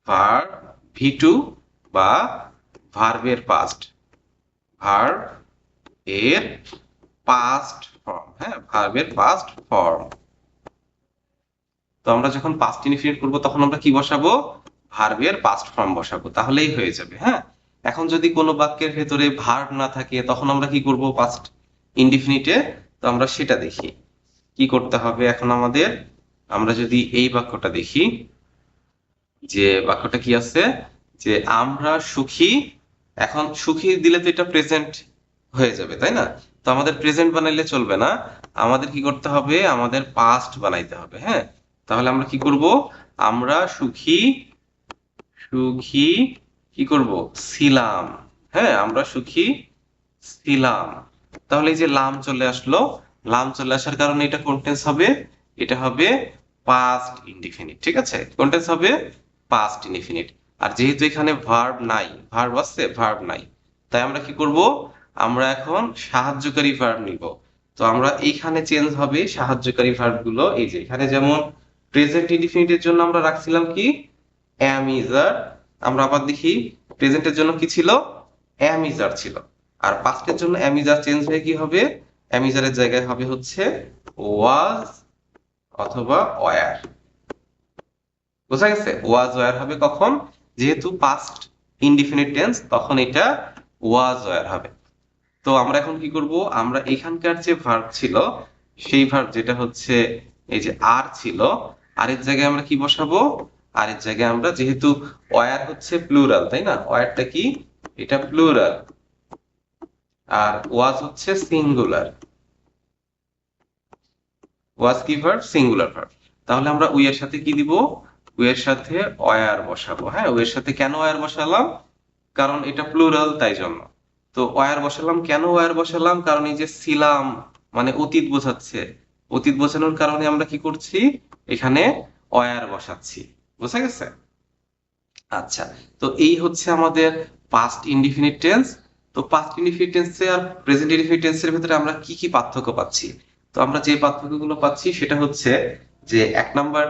ভার্ব ভি টু বা ভার্বের পাস্ট, ভার্ব এর পাস্ট ফর্ম। হ্যাঁ, ভার্বের পাস্ট ফর্ম। তো আমরা যখন পাস্ট ইনডিফিনিট করব তখন আমরা কি বসাবো, ভার্বের পাস্ট ফর্ম বসাবো, তাহলেই হয়ে যাবে। হ্যাঁ, এখন যদি কোনো বাক্যের ভেতরে ভার্ব না থাকে তখন আমরা কি করব পাস্ট ইনডিফিনিটে, তো আমরা সেটা দেখি কি করতে হবে এখন আমাদের। আমরা যদি এই বাক্যটা দেখি, যে বাক্যটা কি আছে, যে আমরা সুখী। এখন সুখী দিলে তো এটা প্রেজেন্ট হয়ে যাবে, তাই না? তো আমাদের প্রেজেন্ট বানাইলে চলবে না, আমাদের কি করতে হবে, আমাদের পাস্ট বানাইতে হবে। হ্যাঁ, তাহলে আমরা কি করব, আমরা সুখী, সুখী কি করব, ছিলাম। হ্যাঁ, আমরা সুখী ছিলাম। তাহলে এই যে লাম চলে আসলো, লাম চলে আসার কারণে এটা কোন টেন্স হবে? এটা হবে পাস্ট ইনডিফিনিট। ঠিক আছে, কোন টেন্স হবে? Past indefinite. আর যেহেতু এখানে ভার্ব নাই, ভার্ব আছে, ভার্ব নাই, তাই আমরা কি করব? আমরা এখন সাহায্যকারী ভার্ব নিব। তো আমরা এইখানে চেঞ্জ হবে সাহায্যকারী ভার্ব গুলো। এই যে এখানে যেমন প্রেজেন্ট ইনডিফিনিটের জন্য আমরা রাখছিলাম কি? অ্যাম ইজ আর। আমরা আবার দেখি প্রেজেন্টের জন্য কি ছিল? অ্যাম ইজ আর ছিল। আর পাস্টের জন্য অ্যাম ইজ আর চেঞ্জ হয়ে কি হবে? অ্যাম ইজ আরের জায়গায় হবে হচ্ছে ওয়াজ অথবা ওয়্যার। বোঝা গেছে? ওয়াজ ওয়্যার হবে কখন? যেহেতু পাস্ট ইনডিফিনিট টেন্স, তখন এটা ওয়াজ ওয়্যার হবে। তো আমরা এখন কি করব? আমরা এখানকার যে ভার্ব ছিল, সেই ভার্ব যেটা হচ্ছে এই যে আর ছিল, আর এর জায়গায় আমরা কি বসাবো? আর এর জায়গায় আমরা, যেহেতু ওয়্যার হচ্ছে প্লুরাল, তাই না? ওয়্যারটা কি? এটা প্লুরাল। আর ওয়াজ হচ্ছে সিঙ্গুলার। ওয়াজ কি ভার্ব? Singular verb. তাহলে আমরা উই এর সাথে কি দিব? উই এর সাথে ওয়্যার বসাবো। হ্যাঁ, উই এর সাথে কেন ওয়্যার বসালাম? কারণ এটা প্লুরাল, তাই জন্য। তো ওয়্যার বসালাম কেন? ওয়্যার বসালাম কারণ এই যে ছিলাম মানে অতীত বোঝাচ্ছে। অতীত বোঝানোর কারণে আমরা কি করছি? এখানে ওয়্যার বসাচ্ছি। বোঝা গেছে? আচ্ছা, তো এই হচ্ছে আমাদের পাস্ট ইনডিফিনিট টেন্স। তো পাস্ট ইনডিফিনিট টেন্সে আর প্রেজেন্ট ইনডিফিনিট টেন্সের ভিতরে আমরা কি কি পার্থক্য পাচ্ছি? তো আমরা যে পার্থক্যগুলো পাচ্ছি সেটা হচ্ছে যে, এক নাম্বার,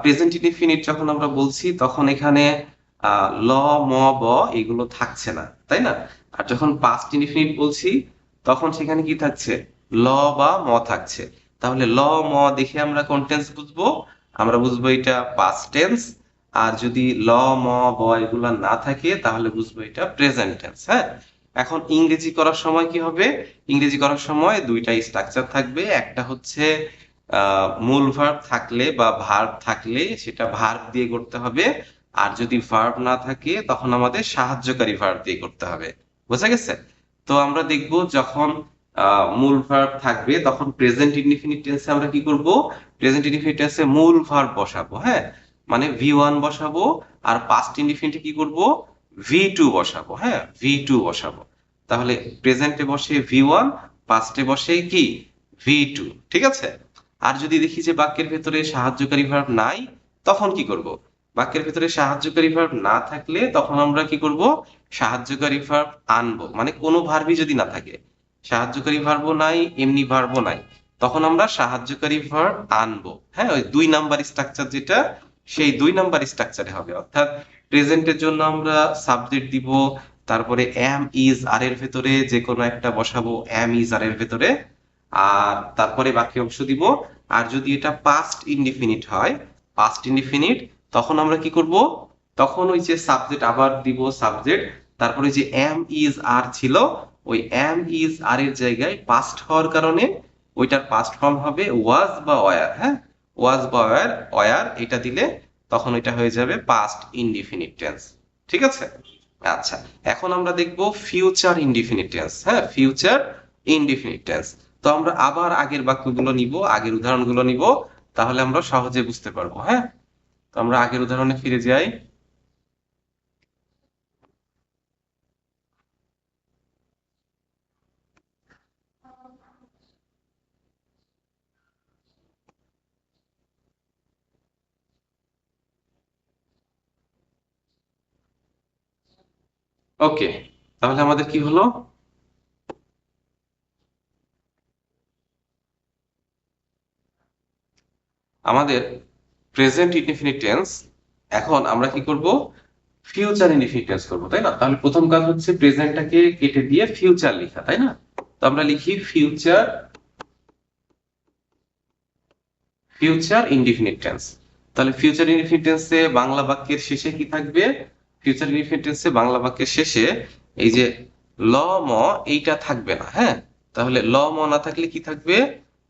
প্রেজেন্ট ইনডিফিনিট যখন আমরা বলছি তখন এখানে ল, ম, ব এগুলো থাকছে না, তাই না? আর যখন পাস্ট ইনডিফিনিট বলছি তখন সেখানে কি থাকছে? ল বা ম থাকছে। তাহলে ল, ম দেখে আমরা কোন টেন্স বুঝবো? আমরা বুঝবো এটা পাস্ট টেন্স। আর যদি ল, ম, ব এগুলা না থাকে তাহলে বুঝবো এটা প্রেজেন্ট টেন্স। হ্যাঁ, এখন ইংরেজি করার সময় কি হবে? ইংরেজি করার সময় দুইটা স্ট্রাকচার থাকবে। একটা হচ্ছে মূল ভার্ব থাকলে বা ভার্ব থাকলে সেটা ভার্ব দিয়ে করতে হবে। আর যদি ভার্ব না থাকে তখন আমাদের সাহায্যকারী ভার্ব দিয়ে করতে হবে। বোঝা গেছে? তো আমরা দেখব যখন মূল ভার্ব থাকবে তখন প্রেজেন্ট ইনডিফিনিট টেন্সে আমরা কি করব? প্রেজেন্ট ইনডিফিনিট টেন্সে মূল ভার্ব বসাবো। হ্যাঁ, মানে ভি ওয়ান বসাবো। আর পাস্ট ইনডিফিনিটে কি করব? ভি টু বসাবো। হ্যাঁ, ভি টু বসাবো। তাহলে প্রেজেন্টে বসে ভি ওয়ান, পাস্টে বসে কি? V two. ঠিক আছে? আর যদি দেখি যে বাক্যের ভেতরে সাহায্যকারী ভার্ব নাই, তখন কি করব? বাক্যের ভেতরে সাহায্যকারী ভার্ব না থাকলে তখন আমরা কি করব? সাহায্যকারী ভার্ব আনবো। মানে কোনো ভার্বই যদি না থাকে, সাহায্যকারী ভার্বও নাই, এমনি ভার্বও নাই, তখন আমরা সাহায্যকারী ভার্ব আনবো। হ্যাঁ, ওই 2 নাম্বার স্ট্রাকচার যেটা, সেই 2 নাম্বার স্ট্রাকচারে হবে। অর্থাৎ প্রেজেন্টের জন্য আমরা সাবজেক্ট দিব, তারপরে অ্যাম ইজ আর এর ভেতরে যে কোনো একটা বসাবো, অ্যাম ইজ আর এর ভেতরে, আর তারপরে বাকি অংশ দিব। আর যদি এটা পাস্ট ইনডিফিনিট হয়, পাস্ট ইনডিফিনিট, তখন আমরা কি করব? তখন ওই যে সাবজেক্ট আবার দিব, সাবজেক্ট, তারপরে যে অ্যাম ইজ আর ছিল, ওই অ্যাম ইজ আর এর জায়গায় পাস্ট হওয়ার কারণে ওইটার পাস্ট ফর্ম হবে ওয়াজ বা ওয়্যার। হ্যাঁ, ওয়াজ বা ওয়্যার, ওয়্যার এটা দিলে তখন এটা হয়ে যাবে পাস্ট ইনডিফিনিট টেন্স। ঠিক আছে? আচ্ছা, এখন আমরা দেখব ফিউচার ইনডিফিনিট টেন্স। হ্যাঁ, ফিউচার ইনডিফিনিট টেন্স। তো আমরা আবার আগের বাক্যগুলো নিব, আগের উদাহরণগুলো নিব, তাহলে আমরা সহজে বুঝতে পারবো। হ্যাঁ, তো আমরা আগের উদাহরণে ফিরে যাই। ওকে, তাহলে আমাদের কি হলো? আমাদের প্রেজেন্ট ইনডিফিনিট টেন্স। এখন আমরা কি করব? ফিউচার ইনডিফিনিট টেন্স করবো, তাই না? তাহলে প্রথম কাজ হচ্ছে প্রেজেন্টটাকে কেটে দিয়ে ফিউচার লেখা, তাই না? তো আমরা লিখি ফিউচার, ফিউচার ইনডিফিনিট টেন্স। তাহলে ফিউচার ইনডিফিনিট টেন্সে বাংলা বাক্যের শেষে কি থাকবে? ফিউচার ইনডিফিনিট টেন্সে বাংলা বাক্যের শেষে এই যে ল, ম এইটা থাকবে না। হ্যাঁ, তাহলে ল, ম না থাকলে কি থাকবে?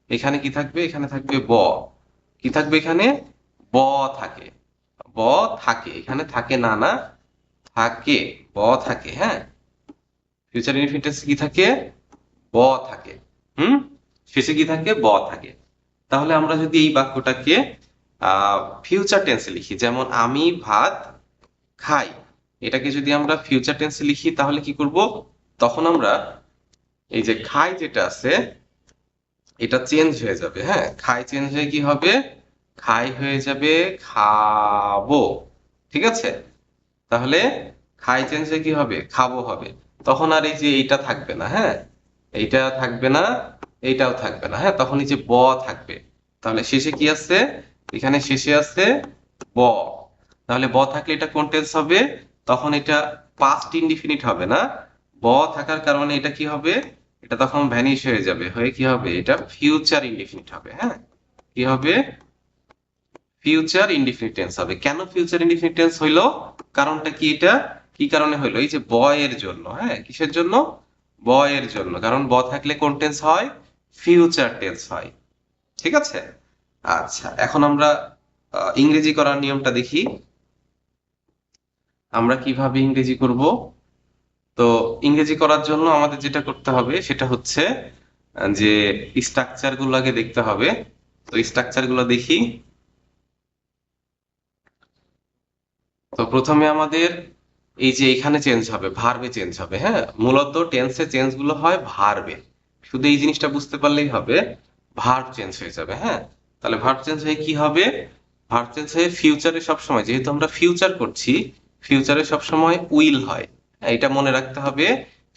এখানে কি থাকবে? এখানে থাকবে ব। কি থাকবে এখানে? ব থাকে। ব থাকে, এখানে থাকে না, না থাকে, ব থাকে। হ্যাঁ, ফিউচার ইনডিফিনিট টেন্সে কি থাকে? ব থাকে। হুম, শেষে কি থাকে? ব থাকে। তাহলে আমরা যদি এই বাক্যটাকে ফিউচার টেন্সে লিখি, যেমন আমি ভাত খাই, এটাকে যদি আমরা ফিউচার টেন্সে লিখি তাহলে কি করব? তখন আমরা এই যে খাই যেটা আছে এটা চেঞ্জ হয়ে যাবে। হ্যাঁ, খাই চেঞ্জ হয়ে কি হবে, খাই হয়ে যাবে খাবো। ঠিক আছে, তাহলে খাই চেঞ্জ হয়ে কি হবে, খাবো হবে। তখন আর এই যে এইটা থাকবে না। হ্যাঁ, এইটা থাকবে না, এইটাও থাকবে না। হ্যাঁ, তখন এই যে ব থাকবে। তাহলে শেষে কি আছে, এখানে শেষে আছে ব। তাহলে ব থাকলে এটা কোন টেন্স হবে, তখন এটা পাস্ট ইনডিফিনিট হবে না। ব থাকার কারণে এটা কি হবে, এটা তখন ভ্যানিশ হয়ে যাবে, হয়ে কি হবে, এটা ফিউচার ইনডিফিনিট হবে। হ্যাঁ, কি হবে, ফিউচার ইনডিফিনিট টেন্স হবে। কেন ফিউচার ইনডিফিনিট টেন্স হইলো, কারণটা কি, এটা কি কারণে হইলো, এই যে ব এর জন্য। হ্যাঁ, কিসের জন্য, ব এর জন্য। কারণ ব থাকলে কোন টেন্স হয়, ফিউচার টেন্স হয়। ঠিক আছে, আচ্ছা এখন আমরা ইংরেজি করার নিয়মটা দেখি, আমরা কিভাবে ইংরেজি করব। তো ইংরেজি করার জন্য আমাদের যেটা করতে হবে সেটা হচ্ছে যে স্ট্রাকচার গুলো আগে দেখতে হবে। তো স্ট্রাকচার গুলো দেখি। তো প্রথমে আমাদের এই যে এখানে চেঞ্জ হবে, ভার্বে চেঞ্জ হবে। হ্যাঁ, মূলত টেন্সে চেঞ্জ গুলো হয় ভার্বে। শুধু এই জিনিসটা বুঝতে পারলেই হবে, ভার্ব চেঞ্জ হয়ে যাবে। হ্যাঁ, তাহলে ভার্ব চেঞ্জ হয়ে কি হবে, ভার্ব চেঞ্জ হয়ে ফিউচারে সবসময়, যেহেতু আমরা ফিউচার করছি, ফিউচারে সবসময় উইল হয়। হ্যাঁ, এটা মনে রাখতে হবে,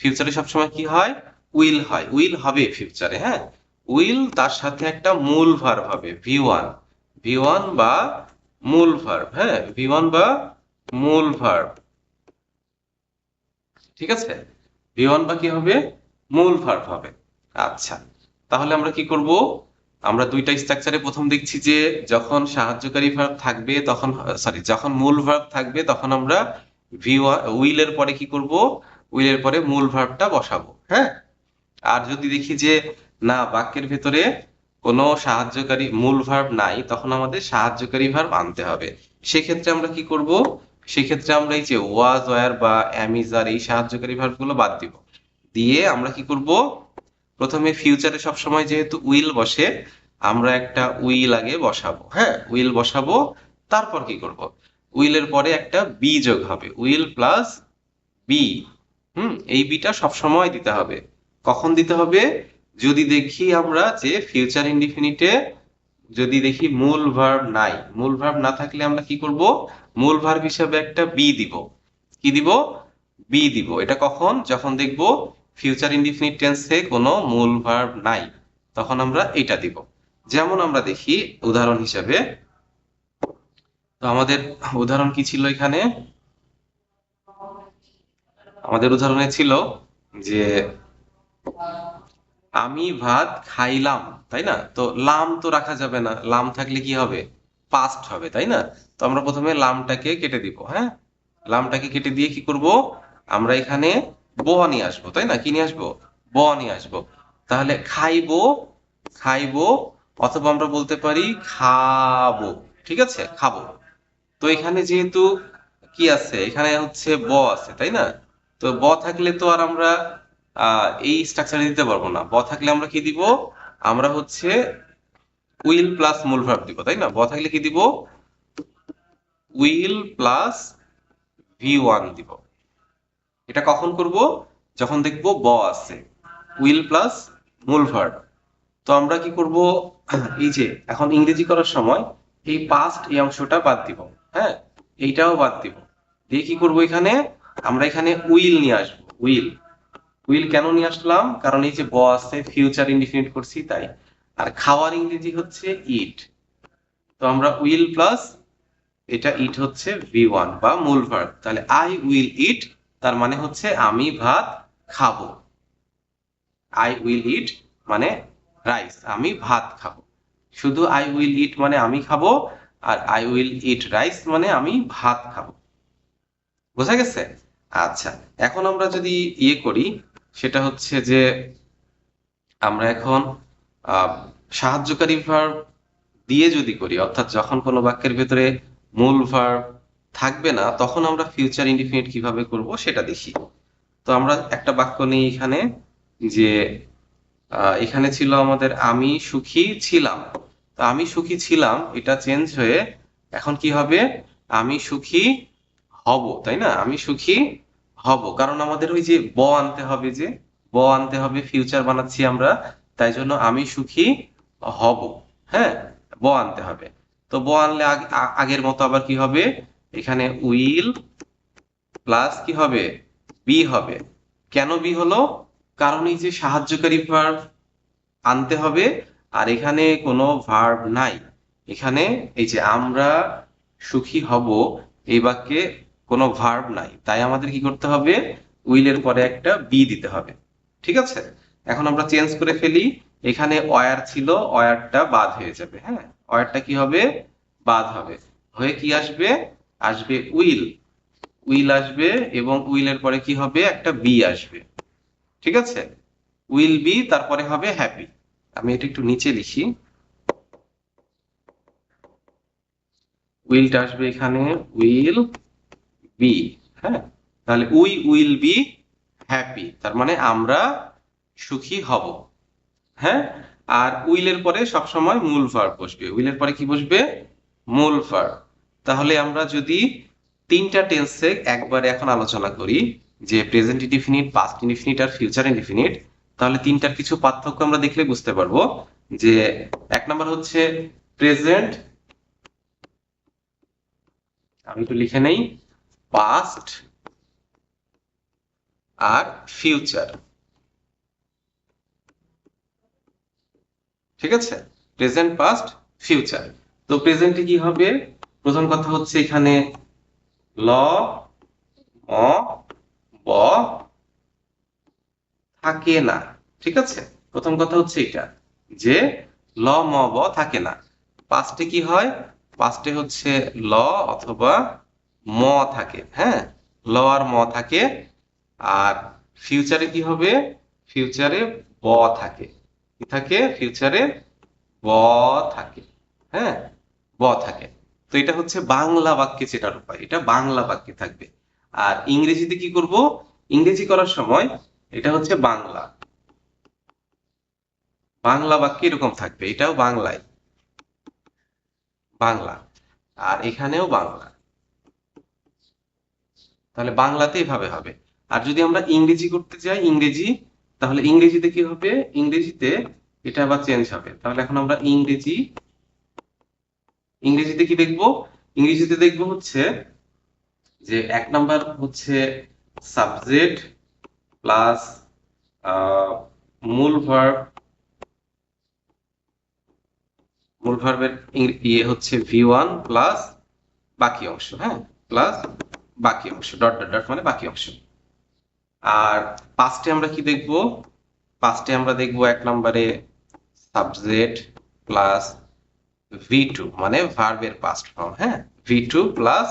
ফিউচারে সবসময় কি হয়, উইল হয়, উইল হবে ফিউচারে। হ্যাঁ, উইল তার সাথে একটা মূল ভার্ব হবে ভি ওয়ান, ভি ওয়ান বা মূল ভার্ব। হ্যাঁ, ভি ওয়ান বা মূল ভার্ব। ঠিক আছে, ভি ওয়ান বা কি হবে, মূল ভার্ব হবে। আচ্ছা, তাহলে আমরা কি করব, আমরা দুইটা স্ট্রাকচারে প্রথম দেখছি যে যখন সাহায্যকারী ভার্ব থাকবে তখন, সরি, যখন মূল ভার্ব থাকবে তখন আমরা ভি ওয়ান উইলের পরে কি করব, উইলের পরে মূল ভার্বটা বসাবো। হ্যাঁ, আর যদি দেখি যে না, বাক্যের ভেতরে কোনো সাহায্যকারী মূল ভার্ব নাই, তখন আমাদের সাহায্যকারী ভার্ব আনতে হবে। সেক্ষেত্রে আমরা কি করব, সেক্ষেত্রে আমরা এই যে ওয়াজ, ওয়্যার বা অ্যাম, ইজ, আর এই সাহায্যকারী ভার্ব গুলো বাদ দিব। দিয়ে আমরা কি করব, প্রথমে ফিউচারে সবসময় যেহেতু উইল বসে, আমরা একটা উইল আগে বসাবো। হ্যাঁ, উইল বসাবো, তারপর কি করব, উইলের পরে একটা বি যোগ হবে, উইল প্লাস বি। এই বিটা সবসময় দিতে হবে। কখন দিতে হবে, যদি দেখি আমরা যে ফিউচার ইনডিফিনিটে যদি দেখি মূল ভার্ব নাই, মূল ভার্ব না থাকলে আমরা কি করব, মূল ভার্ব হিসাবে একটা বি দিব। কি দিব, বি দিব। এটা কখন, যখন দেখব ফিউচার ইনডিফিনিট টেন্সে কোনো মূল ভার্ব নাই, তখন আমরা এটা দিব। যেমন আমরা দেখি উদাহরণ হিসাবে, তো আমাদের উদাহরণ কি ছিল এখানে, আমাদের উদাহরণে ছিল যে আমি ভাত খাইলাম, তাই না, তো লাম তো রাখা যাবে না, লাম থাকলে কি হবে, পাস্ট হবে, তাই না। তো আমরা প্রথমে লামটাকে কেটে দিব। হ্যাঁ, লামটাকে কেটে দিয়ে কি করব, আমরা এখানে ব নিয়ে আসবো, তাই না, কি নিয়ে আসবো, ব নিয়ে আসবো। তাহলে খাইবো, খাইবো, অথবা আমরা বলতে পারি খাবো। ঠিক আছে, খাবো। তো এখানে যেহেতু কি আছে, এখানে হচ্ছে ব আছে, তাই না। তো ব থাকলে তো আর আমরা এই স্ট্রাকচারে দিতে পারবো না। ব থাকলে আমরা কি দিব, আমরা হচ্ছে উইল প্লাস মূল ভার্ব দিব, তাই না। ব থাকলে কি দিব, উইল প্লাস ভি ওয়ান দিব। এটা কখন করব, যখন দেখবো ব আছে, উইল প্লাস মূল ভার্ব। তো আমরা কি করব, এই যে এখন ইংরেজি করার সময় এই পাস্ট এই অংশটা বাদ দিব। হ্যাঁ, এইটাও বাদ দিব। দিয়ে কি করব, এখানে আমরা এখানে উইল নিয়ে আসবো, উইল। উইল কেন নিয়ে আসলাম, কারণ এই যে ব আছে, ফিউচার ইনডিফিনিট করছি তাই। আর খাওয়ার ইংরেজি হচ্ছে ইট। তো আমরা উইল প্লাস এটা ইট হচ্ছে ভি ওয়ান বা মূল ভার্ব। তাহলে আই উইল ইট, তার মানে হচ্ছে আমি ভাত খাবো। আই উইল ইট মানে রাইস, আমি ভাত খাবো। শুধু আই উইল ইট মানে আমি খাবো, আর আই উইল ইট রাইস মানে আমি ভাত খাবো। বোঝা গেছে, আচ্ছা। এখন আমরা যদি ইয়ে করি, সেটা হচ্ছে যে আমরা এখন আহ, সাহায্যকারী ভার্ব দিয়ে যদি করি, অর্থাৎ যখন কোনো বাক্যের ভেতরে মূল ভার্ব থাকবে না, তখন আমরা ফিউচার ইনডিফিনিট কিভাবে করব সেটা দেখি। তো আমরা একটা বাক্য নিই এখানে, যে এখানে ছিল আমাদের আমি সুখী ছিলাম। তো আমি সুখী ছিলাম এটা চেঞ্জ হয়ে এখন কি হবে, আমি সুখী হব, তাই না, আমি সুখী হব। কারণ আমাদের ওই যে ব আনতে হবে, যে ব আনতে হবে, ফিউচার বানাচ্ছি আমরা, তাই জন্য আমি সুখী হব। হ্যাঁ, ব আনতে হবে। তো ব আনলে আগের মতো আবার কি হবে, এখানে উইল প্লাস কি হবে, বি হবে। কেন বি হলো, কারণ এই যে সাহায্যকারী ভার্ব আনতে হবে, আর এখানে কোনো ভার্ব নাই। এখানে এই যে আমরা সুখী হব, এই বাক্যে কোনো ভার্ব নাই, তাই আমাদের কি করতে হবে, উইলের পরে একটা বি দিতে হবে। ঠিক আছে, এখন আমরা চেঞ্জ করে ফেলি। এখানে অয়ার ছিল, অয়ারটা বাদ হয়ে যাবে। হ্যাঁ, অয়ারটা কি হবে, বাদ হবে, হয়ে কি আসবে, আসবে উইল। উইল আসবে এবং উইলের পরে কি হবে, একটা বি আসবে। ঠিক আছে, উইল বি, তারপরে হবে হ্যাপি। আমি এটা একটু নিচে লিখি, উইলটা আসবে এখানে, উইল বি। হ্যাঁ, তাহলে উইল বি হ্যাপি, তার মানে আমরা সুখী হব। হ্যাঁ, আর উইলের পরে সবসময় মূল ভার্ব বসবে। উইলের পরে কি বসবে, মূল ভার্ব। তাহলে আমরা যদি তিনটা টেন্সে একবারে এখন আলোচনা করি, যে প্রেজেন্ট ইনডিফিনিট, পাস্ট ইনডিফিনিট আর ফিউচার ইনডিফিনিট, তাহলে তিনটার কিছু পার্থক্য আমরা দেখলে বুঝতে পারবো। যে এক নাম্বার হচ্ছে প্রেজেন্ট, আমি একটু লিখে নেই, পাস্ট আর ফিউচার। ঠিক আছে, প্রেজেন্ট, পাস্ট, ফিউচার। তো প্রেজেন্টে কি হবে, প্রথম কথা হচ্ছে এখানে ল, ম, ব থাকে না। ঠিক আছে, প্রথম কথা হচ্ছে এটা, যে ল, ম, ব থাকে না। পাস্টে কি হয়, পাস্টে হচ্ছে ল অথবা ম থাকে। হ্যাঁ, ল আর ম থাকে। আর ফিউচারে কি হবে, ফিউচারে ব থাকে। কি থাকে, ফিউচারে ব থাকে। হ্যাঁ, ব থাকে। তো এটা হচ্ছে বাংলা বাক্যে যেটার উপায়, এটা বাংলা বাক্যে থাকবে। আর ইংরেজিতে কি করব, ইংরেজি করার সময় এটা হচ্ছে বাংলা, বাংলা বাক্যে এরকম থাকবে, এটাও বাংলায়, বাংলা, আর এখানেও বাংলা। তাহলে বাংলাতে এভাবে হবে। আর যদি আমরা ইংরেজি করতে যাই, ইংরেজি, তাহলে ইংরেজিতে কি হবে, ইংরেজিতে এটা আবার চেঞ্জ হবে। তাহলে এখন আমরা ইংরেজিতে কি দেখবো, ইংরেজিতে দেখবো হচ্ছে যে এক নাম্বার হচ্ছে সাবজেক্ট প্লাস মূল ভার্ব, মূল ভার্বের ইয়ে হচ্ছে V1 প্লাস বাকি অংশ। হ্যাঁ, প্লাস বাকি অংশ, ডট ডট ডট মানে বাকি অংশ। আর পাস্টে আমরা কি দেখব, পাস্টে আমরা দেখব এক নম্বরে সাবজেক্ট প্লাস V2 মানে ভার্বের পাস্ট ফর্ম। হ্যাঁ, V2 প্লাস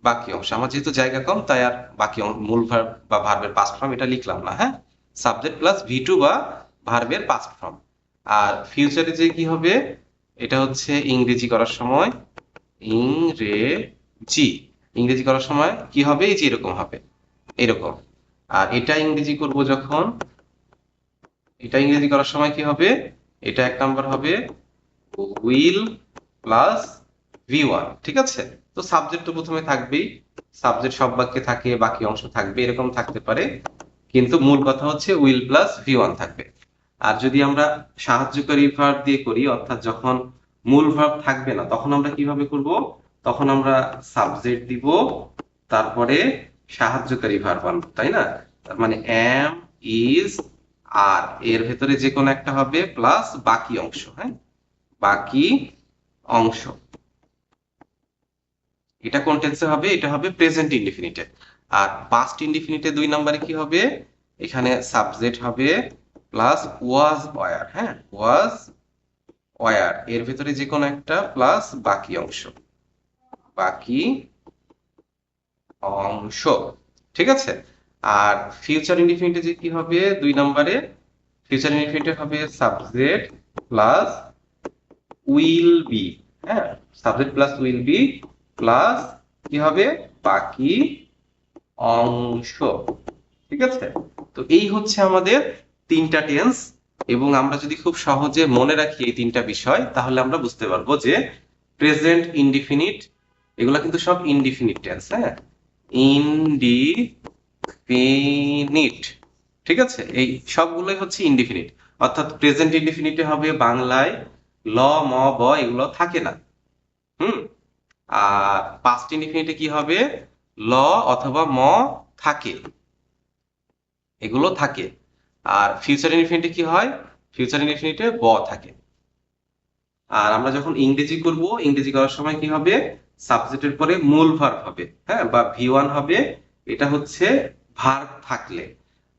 বাকি অংশ। আমার যেহেতু জায়গা কম, তাই আর বাকি মূল ভার্ব বা ভার্বের পাস্ট ফর্ম এটা লিখলাম না। হ্যাঁ, সাবজেক্ট প্লাস V2 বা ভার্বের পাস্ট ফর্ম। আর ফিউচারে যে কি হবে, এটা হচ্ছে ইংরেজি করার সময়, ইংরেজি, ইংরেজি করার সময় কি হবে, এই যে এরকম হবে, এরকম। আর এটা ইংরেজি করব যখন, এটা ইংরেজি করার সময় কি হবে, এটা এক নাম্বার হবে উইল প্লাস V1। ঠিক আছে, তো সাবজেক্ট তো প্রথমে থাকবেই, সাবজেক্ট সব বাক্যে থাকে, বাকি অংশ থাকবে, এরকম থাকতে পারে, কিন্তু মূল কথা হচ্ছে উইল প্লাস V1 থাকবে। আর যদি আমরা সাহায্যকারী ভার্ব দিয়ে করি, অর্থাৎ যখন মূল ভার্ব থাকবে না, তখন আমরা কিভাবে করব, তখন আমরা সাবজেক্ট দিব, তারপরে সাহায্যকারী ভার্ব আনবো, তাই না। তার মানে এম, ইজ, আর এর ভেতরে যে কোনো একটা হবে প্লাস বাকি অংশ। হ্যাঁ, বাকি অংশ, এটা কোন টেন্সে হবে, এটা হবে প্রেজেন্ট ইনডিফিনিটে। আর পাস্ট ইনডিফিনিটে দুই নম্বরে কি হবে, এখানে সাবজেক্ট হবে প্লাস ওয়াজ ওয়্যার। হ্যাঁ, ওয়াজ ওয়্যার, এর ভেতরে যে কোনো একটা প্লাস বাকি অংশ, বাকি অংশ। ঠিক আছে, আর ফিউচার ইনডিফিনিটে যে কি হবে দুই নম্বরে, ফিউচার ইনডিফিনিটে হবে সাবজেক্ট প্লাস উইল বি। হ্যাঁ, subject plus will be plus কি হবে, বাকি অংশ। ঠিক আছে, তো এই হচ্ছে আমাদের তিনটা টেন্স। এবং আমরা যদি খুব সহজে মনে রাখি এই তিনটা বিষয়, তাহলে আমরা বুঝতে পারবো যে প্রেজেন্ট ইনডিফিনিট, এগুলা কিন্তু সব ইনডিফিনিট টেন্স। হ্যাঁ, ইনডিফিনিট, ঠিক আছে, এই সবগুলোই হচ্ছে ইনডিফিনিট, অর্থাৎ প্রেজেন্ট ইনডিফিনিটে হবে বাংলায় ল, ম, ব এগুলো থাকে না। হুম। আর পাস্ট ইনডিফিনিটে কি হবে, ল অথবা ম থাকে, এগুলো থাকে। আর ফিউচার ইনডিফিনিটে কি হয়, ফিউচার ইনডিফিনিটে ব থাকে। আর আমরা যখন ইংরেজি করব, ইংরেজি করার সময় কি হবে, সাবজেক্টের পরে মূল ভার্ব হবে, হ্যাঁ, বা ভি1 হবে, এটা হচ্ছে ভার্ব থাকলে।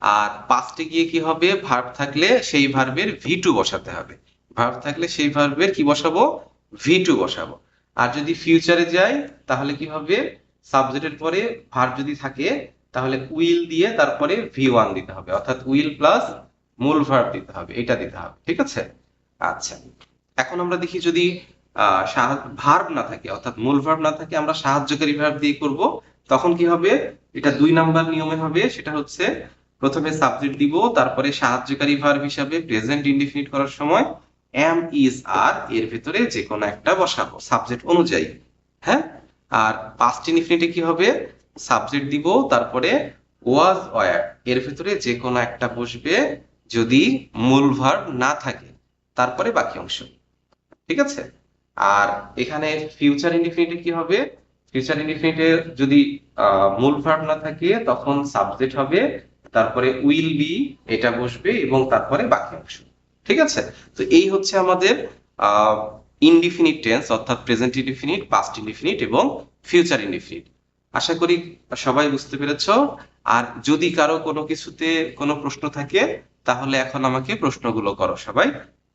আর পাস্টে গিয়ে কি হবে, ভার্ব থাকলে সেই ভার্বের ভি2 বসাতে হবে, ভার্ব থাকলে সেই ভার্বের কি বসাবো, ভি2 বসাবো। আর যদি ফিউচারে যাই তাহলে কি হবে, সাবজেক্টের পরে ভার্ব যদি থাকে তাহলে উইল দিয়ে তারপরে ভি1 দিতে হবে, অর্থাৎ উইল প্লাস মূল ভার্ব দিতে হবে, এটা দিতে হবে। ঠিক আছে। আচ্ছা, এখন আমরা দেখি যদি ভার্ব না থাকে, অর্থাৎ মূল ভার্ব না থাকে, আমরা সাহায্যকারী ভার্ব দিয়ে করব, তখন কি হবে, এটা 2 নাম্বার নিয়মে হবে। সেটা হচ্ছে প্রথমে সাবজেক্ট দিব, তারপরে সাহায্যকারী ভার্ব হিসাবে প্রেজেন্ট ইনডিফিনিট করার সময় এম, ইজ, আর এর ভেতরে যে কোনো একটা বসাবো সাবজেক্ট অনুযায়ী। হ্যাঁ। আর পাস্ট ইনডিফিনিটে কি হবে, সাবজেক্ট দিব, তারপরে ওয়াজ, ওয়্যার এর ভেতরে যে কোনো একটা বসবে যদি মূল ভার্ব না থাকে, তারপরে বাকি অংশ। ঠিক আছে। আর এখানে ফিউচার ইনডিফিনিটে কি হবে, ফিউচার ইনডিফিনিটে যদি মূল ভার্ব না থাকে তখন সাবজেক্ট হবে, তারপরে উইল বি এটা বসবে এবং তারপরে বাকি অংশ। ঠিক আছে। তো এই হচ্ছে আমাদের ইনডিফিনিট টেন্স, অর্থাৎ প্রেজেন্ট ইনডিফিনিট, পাস্ট ইনডিফিনিট এবং ফিউচার ইনডিফিনিট। আশা করি সবাই বুঝতে পেরেছো। আর যদি কারো কোনো কিছুতে কোনো প্রশ্ন থাকে তাহলে এখন আমাকে প্রশ্নগুলো করো সবাই,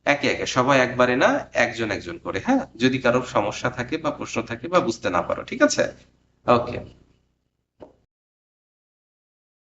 একে একে, সবাই একবারে না, একজন একজন করে, হ্যাঁ, যদি কারোর সমস্যা থাকে বা প্রশ্ন থাকে বা বুঝতে না পারো। ঠিক আছে। ওকে।